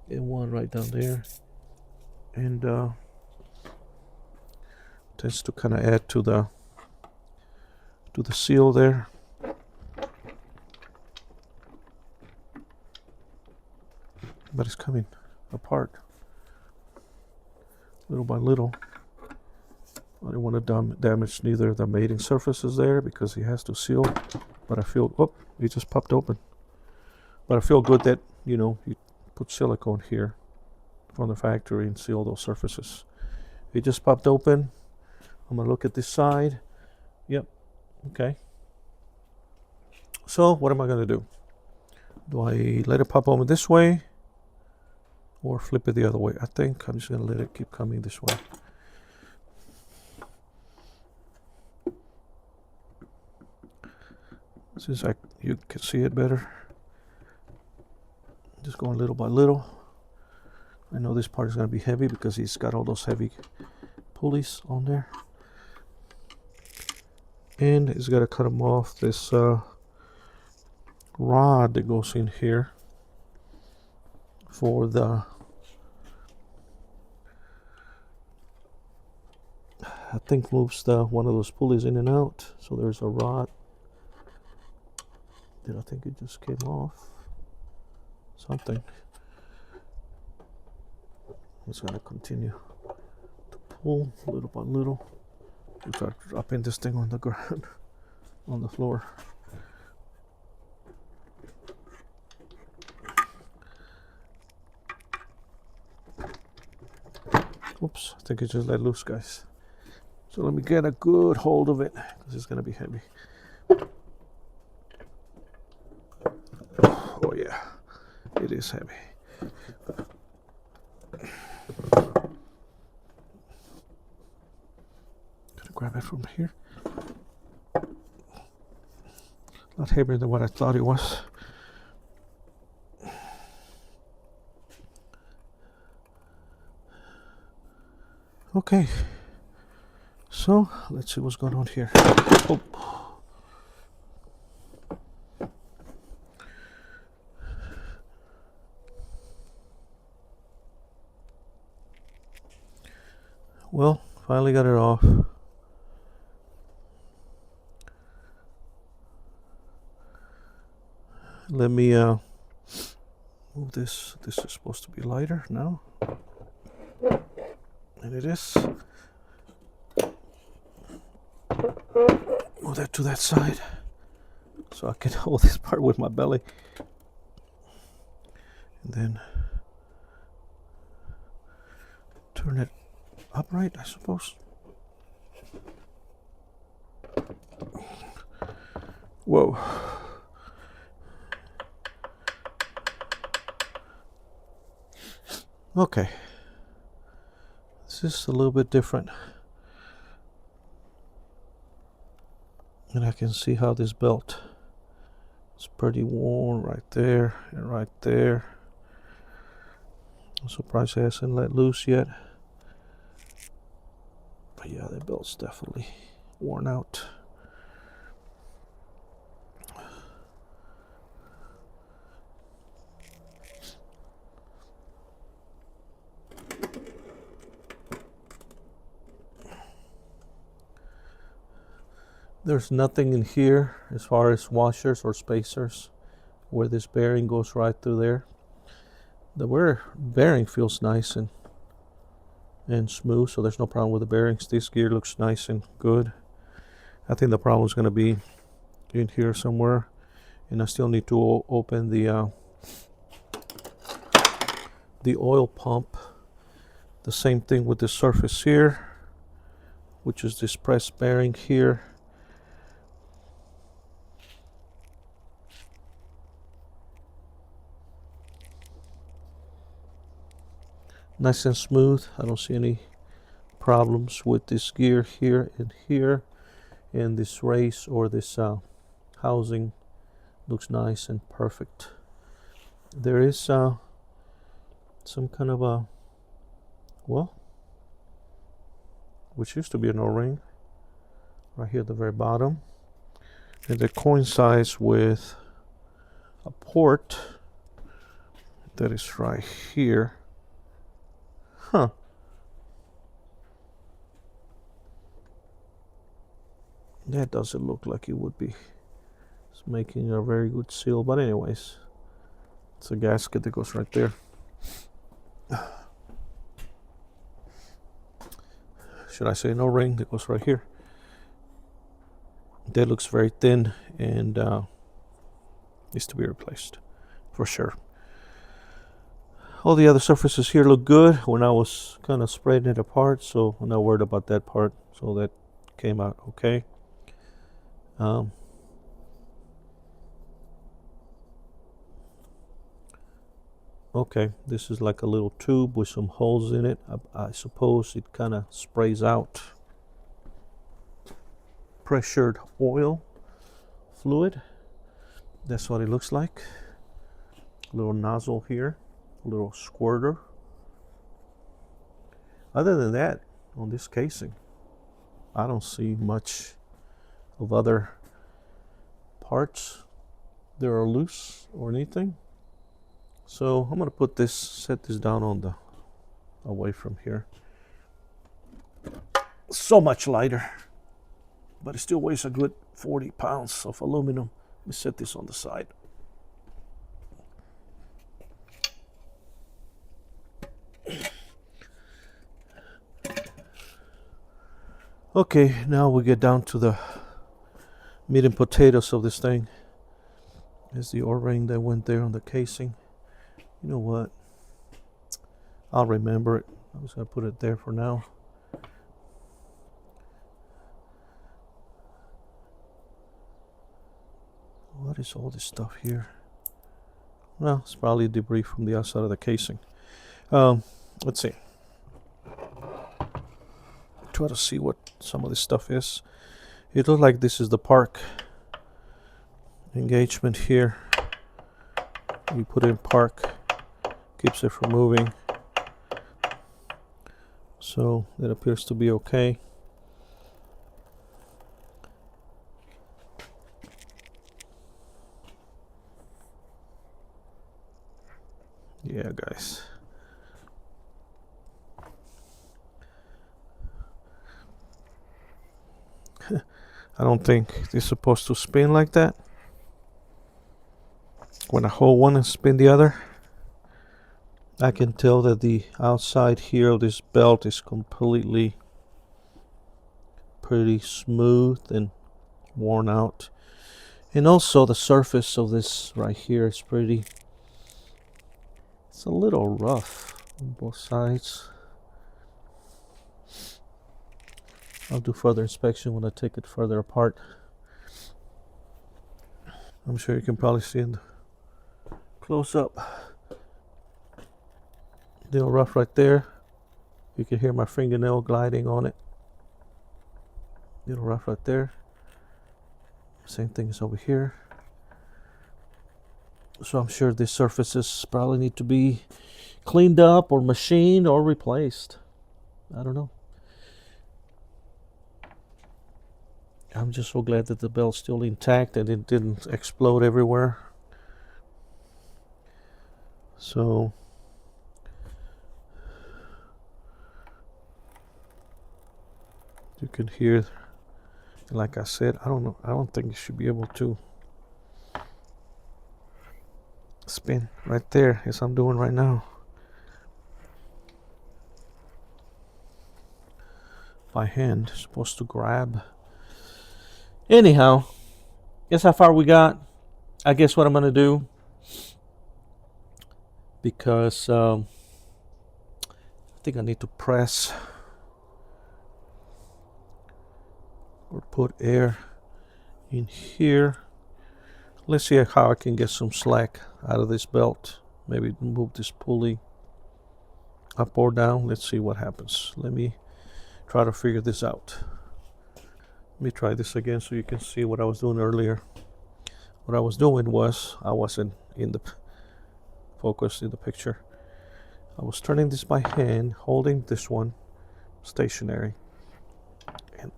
and one right down there, and tends to kind of add to the seal there. But it's coming apart little by little. I don't want to damage neither the mating surfaces there because he has to seal. But I feel, oh, he just popped open. But I feel good that, you know, you put silicone here from the factory and seal those surfaces. It just popped open. I'm gonna look at this side. Yep, okay. So what am I gonna do? Do I let it pop open this way or flip it the other way? I think I'm just gonna let it keep coming this way. Since you can see it better. Just going little by little. I know this part is going to be heavy because he's got all those heavy pulleys on there. And he's got to cut them off this rod that goes in here for the, I think moves one of those pulleys in and out. So there's a rod that I think it just came off. Something. I'm just gonna continue to pull little by little. We start dropping this thing on the ground, on the floor. Oops, I think it just let loose, guys. So let me get a good hold of it because it's gonna be heavy. Oh yeah, it is heavy. Gonna grab it from here. A lot heavier than what I thought it was. Okay, so let's see what's going on here. Oh. Well, finally got it off. Let me move this. This is supposed to be lighter now. And it is. Move that to that side so I can hold this part with my belly. And then turn it upright, I suppose. Whoa. Okay. This is a little bit different. And I can see how this belt is pretty worn right there and right there. I'm surprised it hasn't let loose yet. But yeah, the belt's definitely worn out. There's nothing in here as far as washers or spacers where this bearing goes right through there. The bearing feels nice and smooth, so there's no problem with the bearings. This gear looks nice and good. I think the problem is going to be in here somewhere, and I still need to open the oil pump. The same thing with the surface here, which is this press bearing here. Nice and smooth. I don't see any problems with this gear here and here. And this race or this housing looks nice and perfect. There is some kind of a, well, which used to be an O-ring right here at the very bottom, and it coincides with a port that is right here. Huh. That doesn't look like it would be. It's making a very good seal, but anyways, it's a gasket that goes right there. Should I say no ring that goes right here? That looks very thin and needs to be replaced for sure. All the other surfaces here look good when I was kind of spreading it apart, so I'm not worried about that part. So that came out okay. Okay, this is like a little tube with some holes in it. I suppose it kind of sprays out pressured oil fluid. That's what it looks like. A little nozzle here, a little squirter. Other than that, on this casing, I don't see much of other parts that are loose or anything. So I'm gonna put this, set this down on the, away from here. So much lighter, but it still weighs a good 40 pounds of aluminum. Let me set this on the side. Okay, now we get down to the meat and potatoes of this thing. Is the O-ring that went there on the casing. You know what? I'll remember it. I'm just gonna put it there for now. What is all this stuff here? Well, it's probably debris from the outside of the casing. Let's see. Try to see what some of this stuff is. It looks like this is the park engagement here. You put it in park, keeps it from moving. So that appears to be okay. Yeah, guys. I don't think it's supposed to spin like that. When I hold one and spin the other, I can tell that the outside here of this belt is completely pretty smooth and worn out. And also the surface of this right here is pretty, it's a little rough on both sides. I'll do further inspection when I take it further apart. I'm sure you can probably see in the close up. Little rough right there. You can hear my fingernail gliding on it. Little rough right there. Same thing is over here. So I'm sure these surfaces probably need to be cleaned up or machined or replaced. I don't know. I'm just so glad that the belt's still intact and it didn't explode everywhere. So you can hear Like I said, I don't know. I don't think you should be able to spin right there as I'm doing right now. By hand, supposed to grab. Anyhow, guess how far we got. I guess what I'm gonna do, because I think I need to press or put air in here. Let's see how I can get some slack out of this belt. Maybe move this pulley up or down. Let's see what happens. Let me try to figure this out. Let me try this again so you can see what I was doing earlier. What I was doing was, I wasn't in the focus in the picture. I was turning this by hand, holding this one stationary, and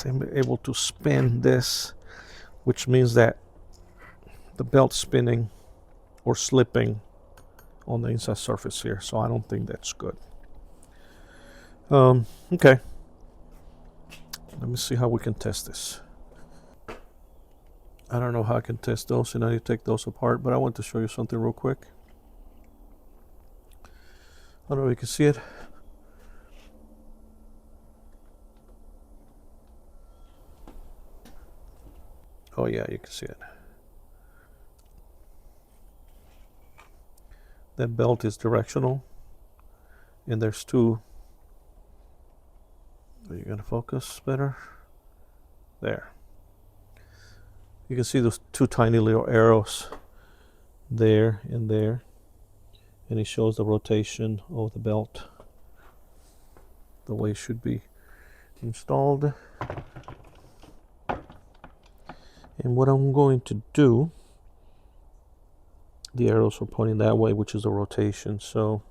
I'm able to spin this, which means that the belt's spinning or slipping on the inside surface here. So I don't think that's good. Okay. Let me see how we can test this. I don't know how I can test those, and I need to take those apart, but I want to show you something real quick. I don't know if you can see it. Oh yeah, you can see it. That belt is directional, and there's two. Are you gonna focus better? There. You can see those two tiny little arrows there and there, and it shows the rotation of the belt, the way it should be installed. And what I'm going to do, the arrows are pointing that way, which is the rotation. So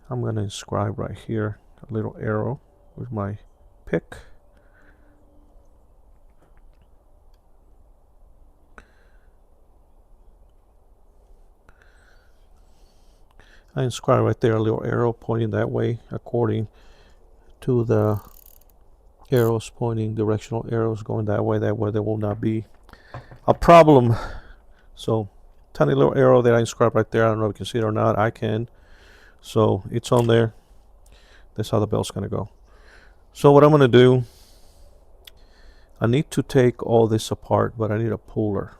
I'm going to inscribe right here a little arrow with my pick. I inscribe right there a little arrow pointing that way according to the arrows pointing, directional arrows going that way. That way there will not be a problem. So tiny little arrow that I inscribed right there. I don't know if you can see it or not. I can. So it's on there. That's how the belt's going to go. So what I'm going to do, I need to take all this apart, but I need a puller.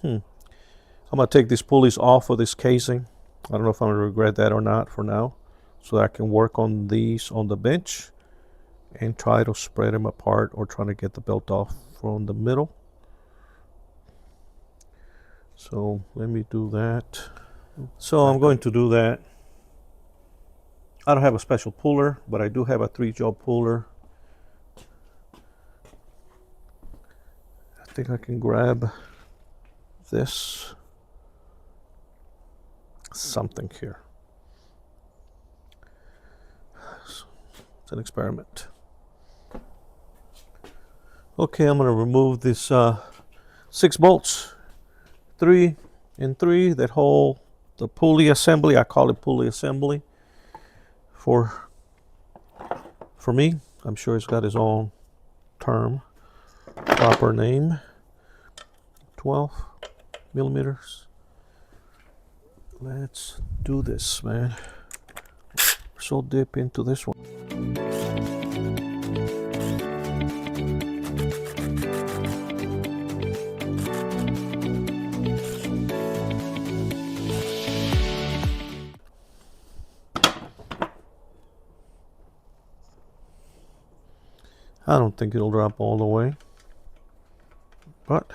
I'm going to take these pulleys off of this casing. I don't know if I'm going to regret that or not for now. So that I can work on these on the bench and try to spread them apart, or trying to get the belt off from the middle. So let me do that. So I'm going to do that. I don't have a special puller, but I do have a 3-jaw puller. I think I can grab this something here. It's an experiment. Okay, I'm going to remove this 6 bolts, 3 and 3 that hold the pulley assembly. I call it pulley assembly for me. I'm sure it's got its own term, proper name. 12 millimeters. Let's do this, man. So dip into this one. I don't think it'll drop all the way, but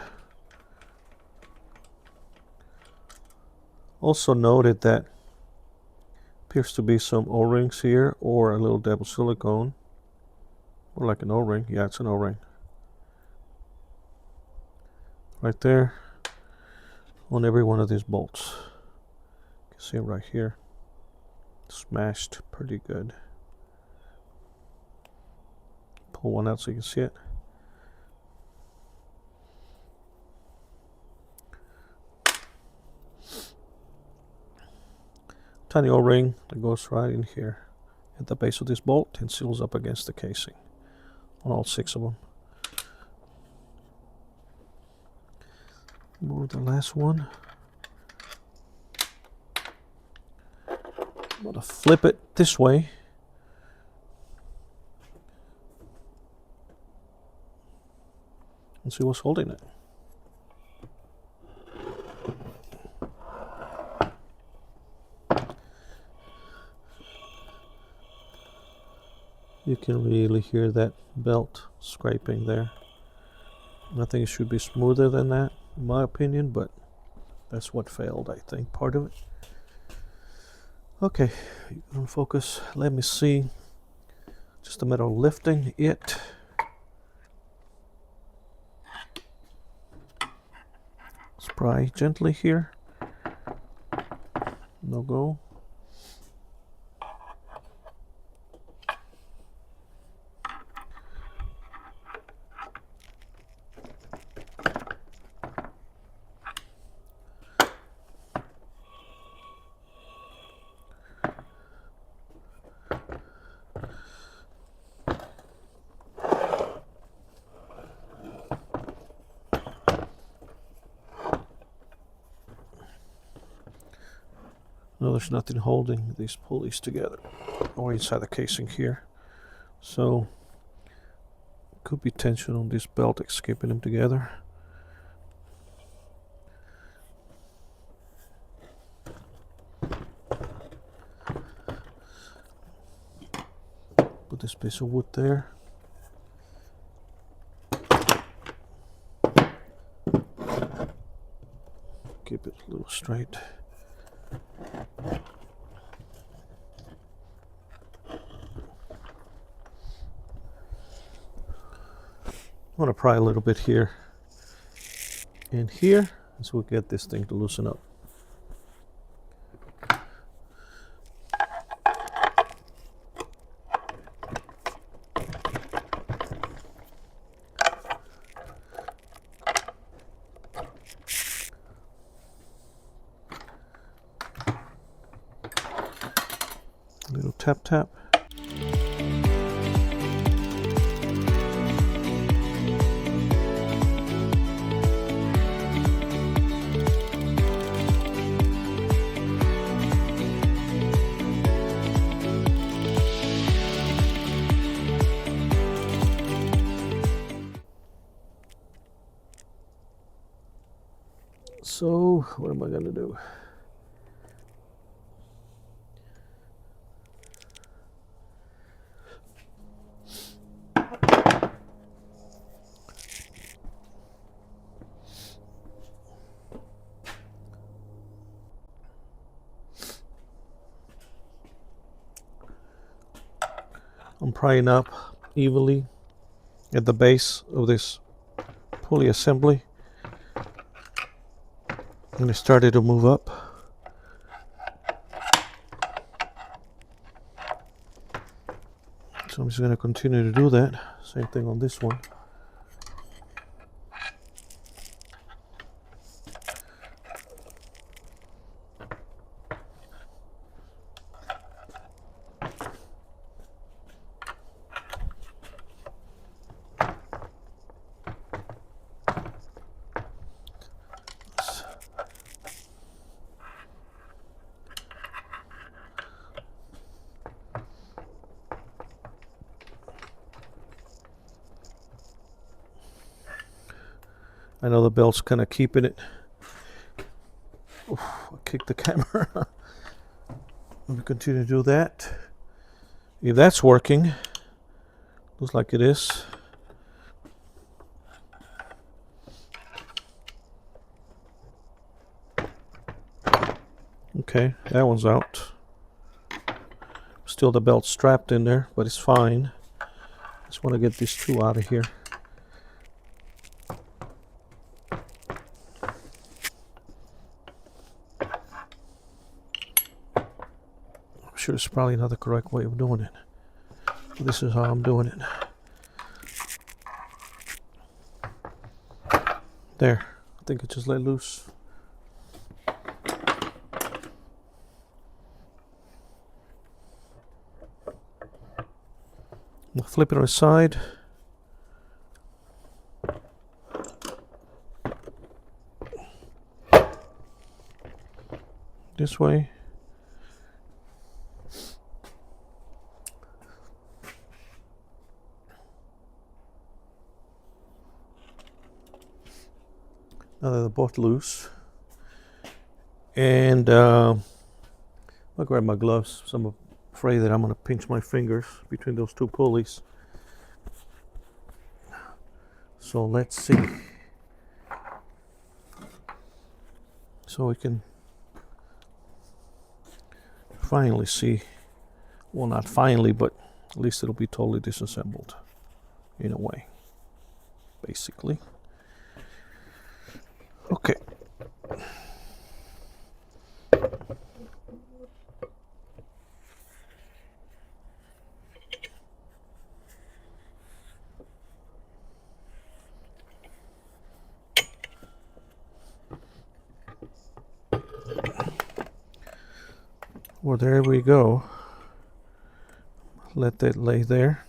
also noted that appears to be some O-rings here, or a little double silicone, or like an O-ring. Yeah, it's an O-ring right there on every one of these bolts. You can see it right here, smashed pretty good. Pull one out so you can see it. Tiny O-ring that goes right in here at the base of this bolt and seals up against the casing. on all 6 of them. Move the last one. I'm gonna flip it this way. And see what's holding it. You can really hear that belt scraping there. I think it should be smoother than that, in my opinion, but that's what failed, I think, part of it. Okay, on focus. Let me see. Just a matter of lifting it. Spray gently here. No go. No, there's nothing holding these pulleys together or inside the casing here. So, could be tension on this belt that's keeping them together. Put this piece of wood there. Keep it a little straight. I'm going to pry a little bit here and here, so we'll get this thing to loosen up. A little tap tap. So, what am I going to do? I'm prying up evenly at the base of this pulley assembly. And it started to move up. So I'm just going to continue to do that. Same thing on this one. I know the belt's kind of keeping it. Oof, I kicked the camera. Let me continue to do that. If that's working, looks like it is. Okay, that one's out. Still the belt's strapped in there, but it's fine. Just want to get these two out of here. I'm sure it's probably not the correct way of doing it. But this is how I'm doing it. There. I think it just let loose. I'll flip it on its side. this way. Now that they're both loose. And I'll grab my gloves. So I'm afraid that I'm going to pinch my fingers between those two pulleys. So let's see. So we can finally see. Well, not finally, but at least it'll be totally disassembled in a way, basically. Okay. Well, there we go. Let that lay there.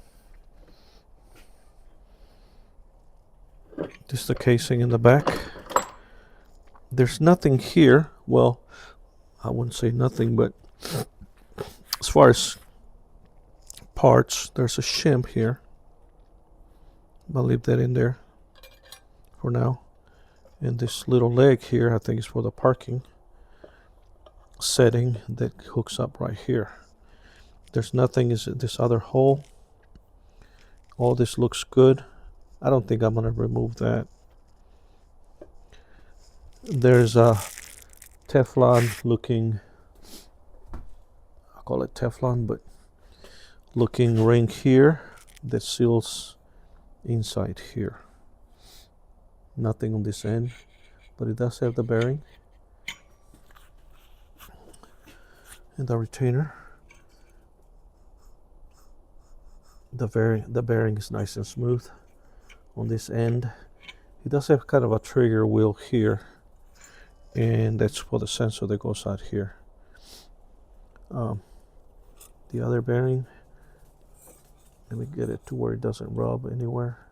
This is the casing in the back. There's nothing here. Well, I wouldn't say nothing, but as far as parts, there's a shim here. I'll leave that in there for now. And this little leg here, I think is for the parking setting that hooks up right here. There's nothing is this other hole. All this looks good. I don't think I'm going to remove that. There's a Teflon looking, I call it Teflon, but looking ring here that seals inside here. Nothing on this end, but it does have the bearing and the retainer. The bearing is nice and smooth on this end. It does have kind of a trigger wheel here, and that's for the sensor that goes out here. The other bearing, let me get it to where it doesn't rub anywhere.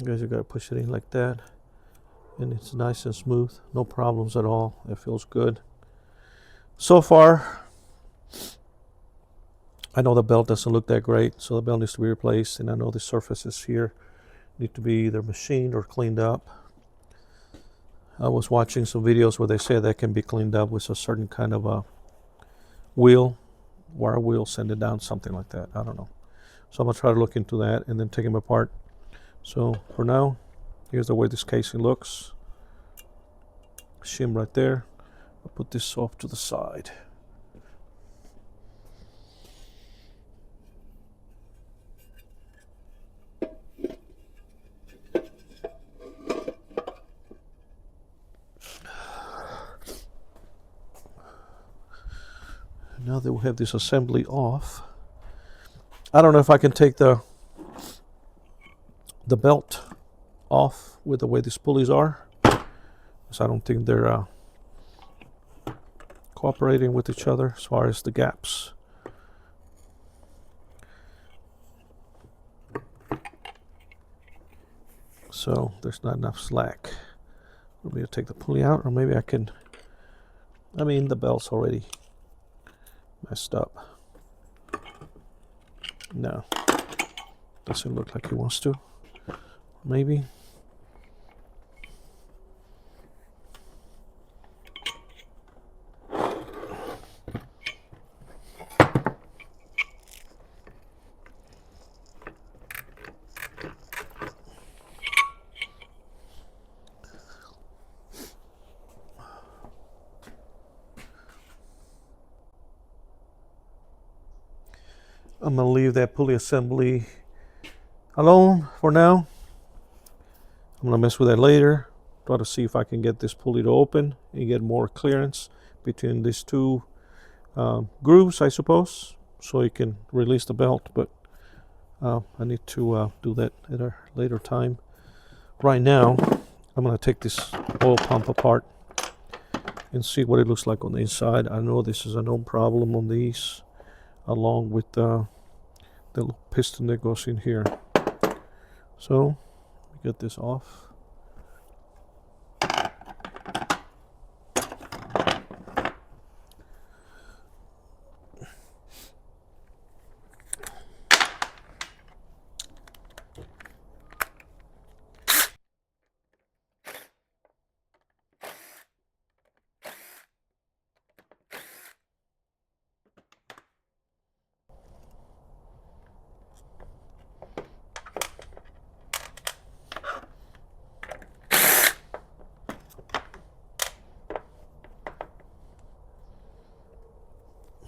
You guys, you gotta push it in like that, and it's nice and smooth, no problems at all. It feels good so far. I know the belt doesn't look that great, so the belt needs to be replaced, and I know the surfaces here need to be either machined or cleaned up. I was watching some videos where they say that can be cleaned up with a certain kind of a wheel, wire wheel, send it down, something like that. I don't know. So I'm gonna try to look into that and then take them apart. So for now, here's the way this casing looks. Shim right there. I'll put this off to the side. Now that we have this assembly off, I don't know if I can take the belt off with the way these pulleys are, because I don't think they're cooperating with each other as far as the gaps. So there's not enough slack for me to take the pulley out, or maybe I can, I mean, the belt's already messed up. No, doesn't look like he wants to. Maybe. I'm gonna leave that pulley assembly alone for now. I'm gonna mess with that later. Try to see if I can get this pulley to open and get more clearance between these two grooves, I suppose, so you can release the belt. But I need to do that at a later time. Right now, I'm gonna take this oil pump apart and see what it looks like on the inside. I know this is a known problem on these, along with the little piston that goes in here. So we get this off.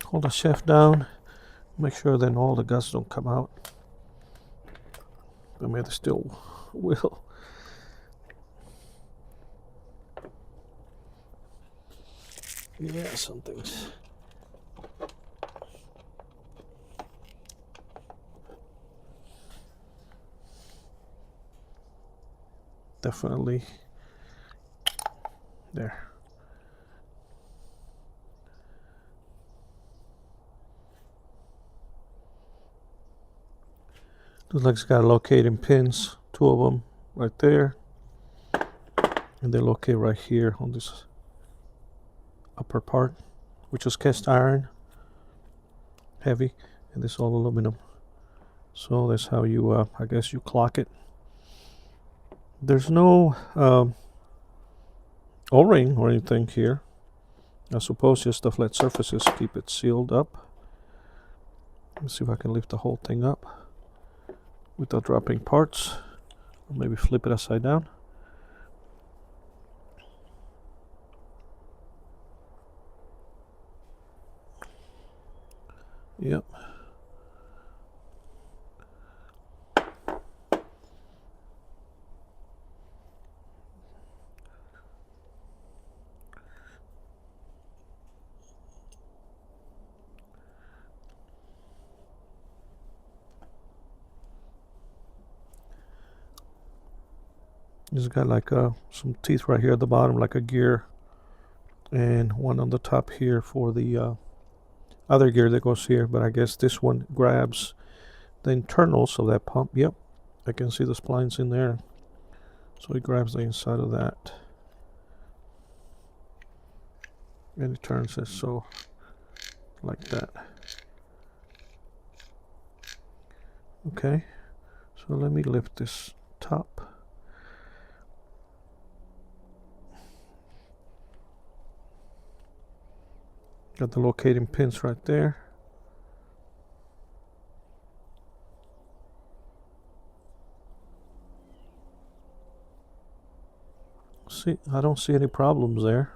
Hold the shaft down, make sure then all the guts don't come out. I mean, they still will. Yeah, some things. Definitely there. Looks like it's got locating pins, 2 of them right there, and they locate right here on this upper part, which is cast iron, heavy, and this all aluminum. So that's how you, I guess you clock it. There's no O-ring or anything here. I suppose just the flat surfaces keep it sealed up. Let's see if I can lift the whole thing up without dropping parts, or maybe flip it upside down. Yep. It's got like some teeth right here at the bottom, like a gear, and one on the top here for the other gear that goes here. But I guess this one grabs the internals of that pump. Yep, I can see the splines in there. So it grabs the inside of that, and it turns it so like that. Okay, so let me lift this top. Got the locating pins right there. See, I don't see any problems there.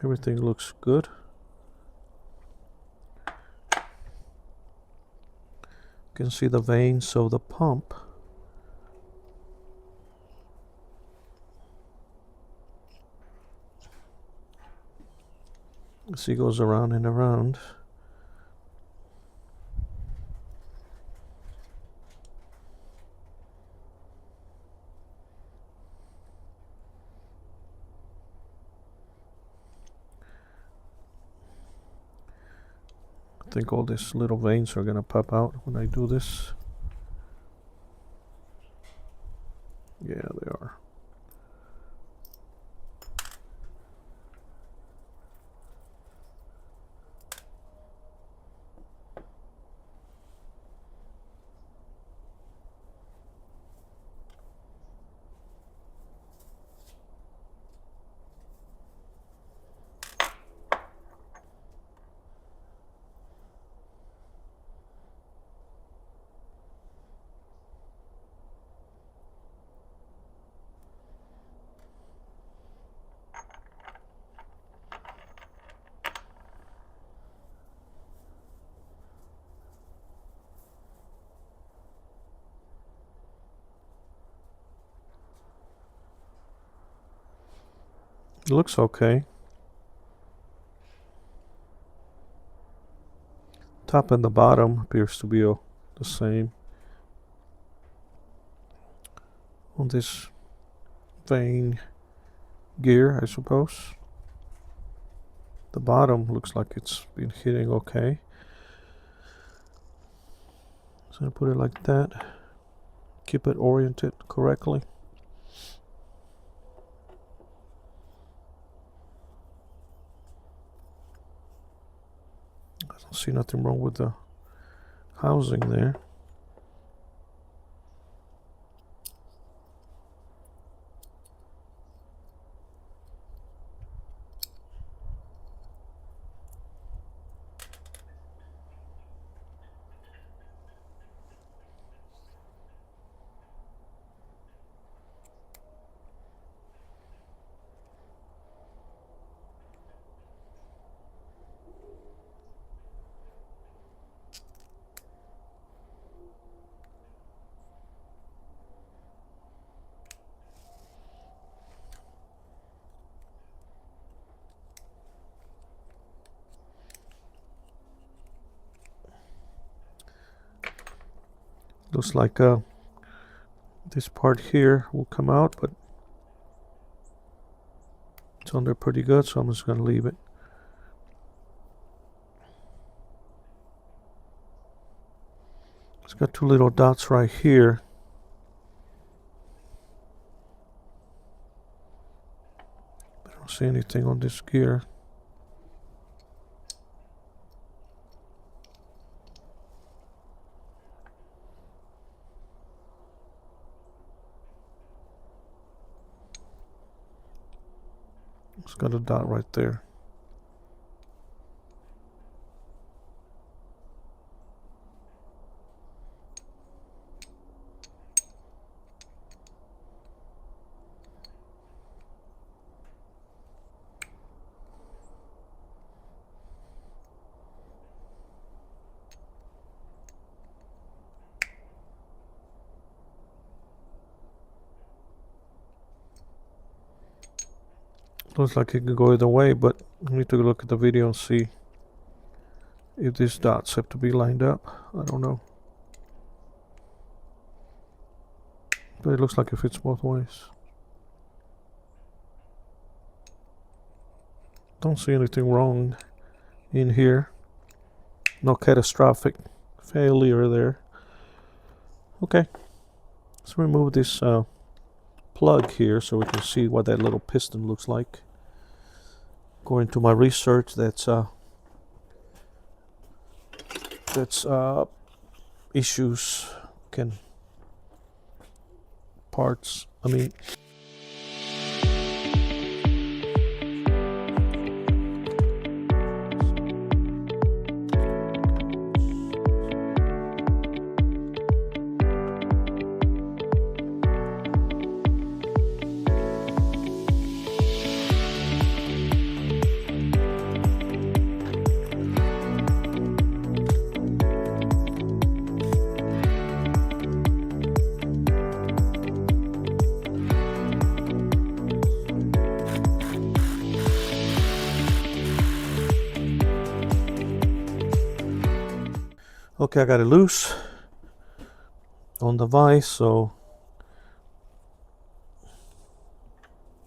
Everything looks good. You can see the veins of the pump. See, it goes around and around. I think all these little veins are gonna pop out when I do this. Yeah, they are. It looks okay. Top and the bottom appears to be the same on this vein gear, I suppose. The bottom looks like it's been hitting okay. So I put it like that. Keep it oriented correctly. I don't see nothing wrong with the housing there. Looks like this part here will come out, but it's on there pretty good, so I'm just going to leave it. It's got two little dots right here. I don't see anything on this gear. It's got a dot right there. Looks like it can go either way, but I need to look at the video and see if these dots have to be lined up. I don't know. But it looks like it fits both ways. Don't see anything wrong in here. No catastrophic failure there. Okay. Let's remove this plug here so we can see what that little piston looks like. According to my research, that's issues can parts. I mean. Okay, I got it loose on the vise, so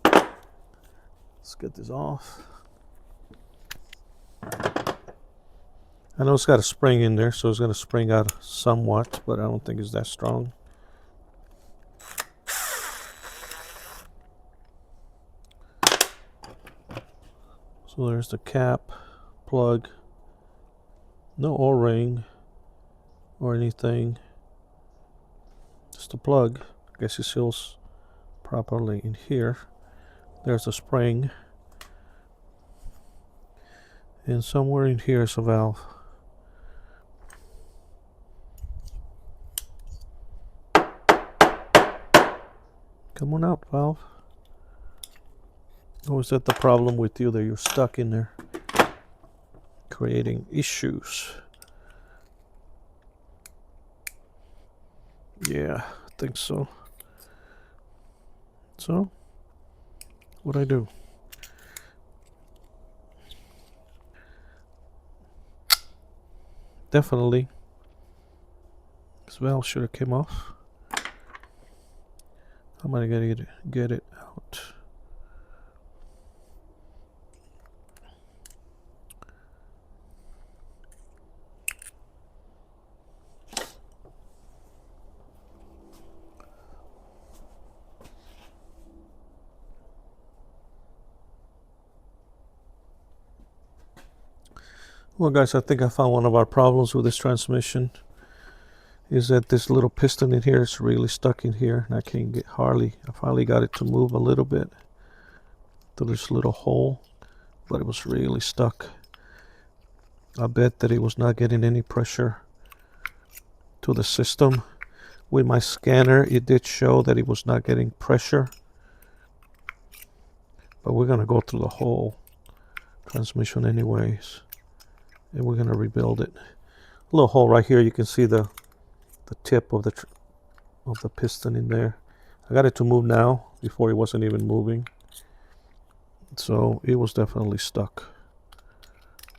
let's get this off. I know it's got a spring in there, so it's going to spring out somewhat, but I don't think it's that strong. So there's the cap, plug, no O-ring or anything, just a plug. I guess it seals properly in here. There's the spring, and somewhere in here is a valve. Come on out, valve. Or is that the problem with you, that you're stuck in there creating issues? Yeah, I think so. So, what'd I do? Definitely, this valve should have came off. How am I gonna get it out? Well guys, I think I found one of our problems with this transmission is that this little piston in here is really stuck in here, and I can't get I finally got it to move a little bit through this little hole, but it was really stuck. I bet that it was not getting any pressure to the system. With my scanner, it did show that it was not getting pressure, but we're gonna go through the whole transmission anyways, and we're gonna rebuild it. A little hole right here, you can see the tip of the piston in there. I got it to move now. Before it wasn't even moving, so it was definitely stuck,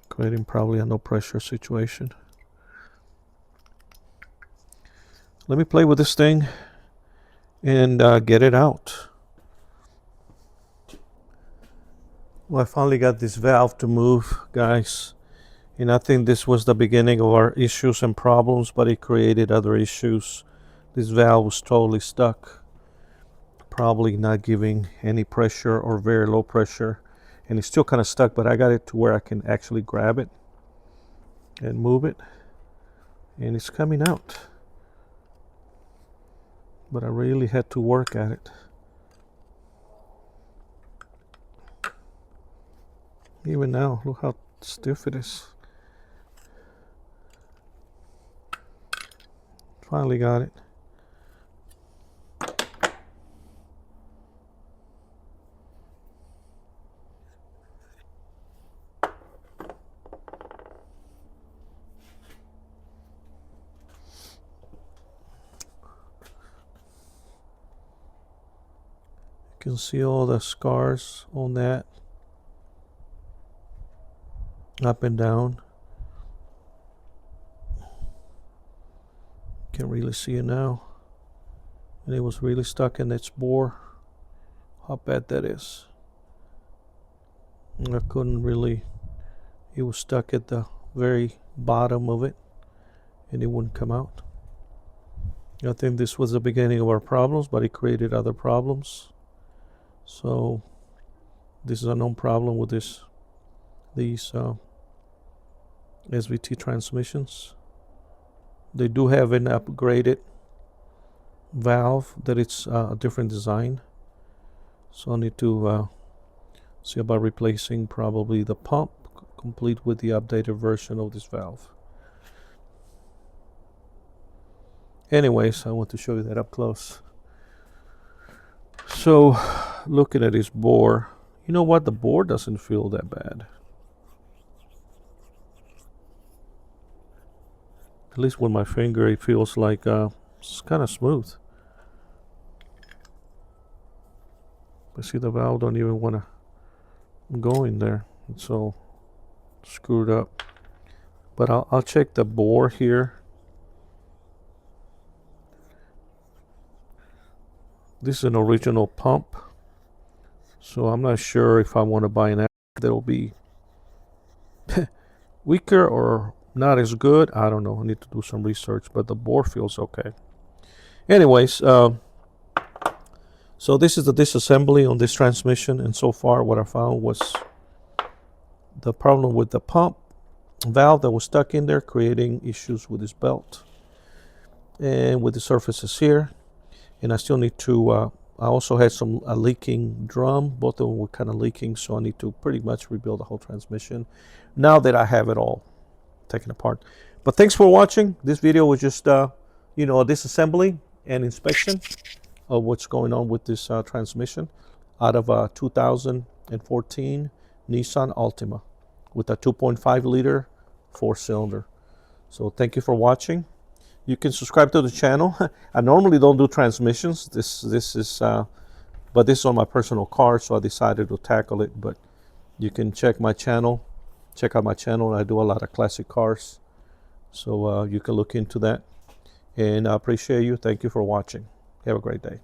creating probably a no pressure situation. Let me play with this thing and get it out. Well, I finally got this valve to move, guys, and I think this was the beginning of our issues and problems, but it created other issues. This valve was totally stuck, probably not giving any pressure or very low pressure, and it's still kind of stuck, but I got it to where I can actually grab it and move it, and it's coming out, but I really had to work at it. Even now, look how stiff it is. Finally got it. You can see all the scars on that, up and down. Can't really see it now, and it was really stuck in its bore. How bad that is. I couldn't really, it was stuck at the very bottom of it, and it wouldn't come out. I think this was the beginning of our problems, but it created other problems. So this is a known problem with these SVT transmissions. They do have an upgraded valve that it's a different design, so I need to see about replacing probably the pump, complete with the updated version of this valve. Anyways, I want to show you that up close. So looking at this bore, you know what, the bore doesn't feel that bad. At least with my finger, it feels like it's kind of smooth. But see, the valve don't even want to go in there. It's all screwed up. But I'll check the bore here. This is an original pump, so I'm not sure if I want to buy an that'll be weaker or not as good. I don't know. I need to do some research, but the bore feels okay. Anyways, so this is the disassembly on this transmission, and so far what I found was the problem with the pump valve that was stuck in there, creating issues with this belt and with the surfaces here. And I still need to I also had a leaking drum. Both of them were kind of leaking, so I need to pretty much rebuild the whole transmission now that I have it all taken apart. But thanks for watching. This video was just a disassembly and inspection of what's going on with this transmission out of a 2014 Nissan Altima with a 2.5 liter 4-cylinder. So thank you for watching. You can subscribe to the channel. I normally don't do transmissions. This is but this is on my personal car, so I decided to tackle it. But you can check my channel, check out my channel. I do a lot of classic cars, so you can look into that. And I appreciate you. Thank you for watching. Have a great day.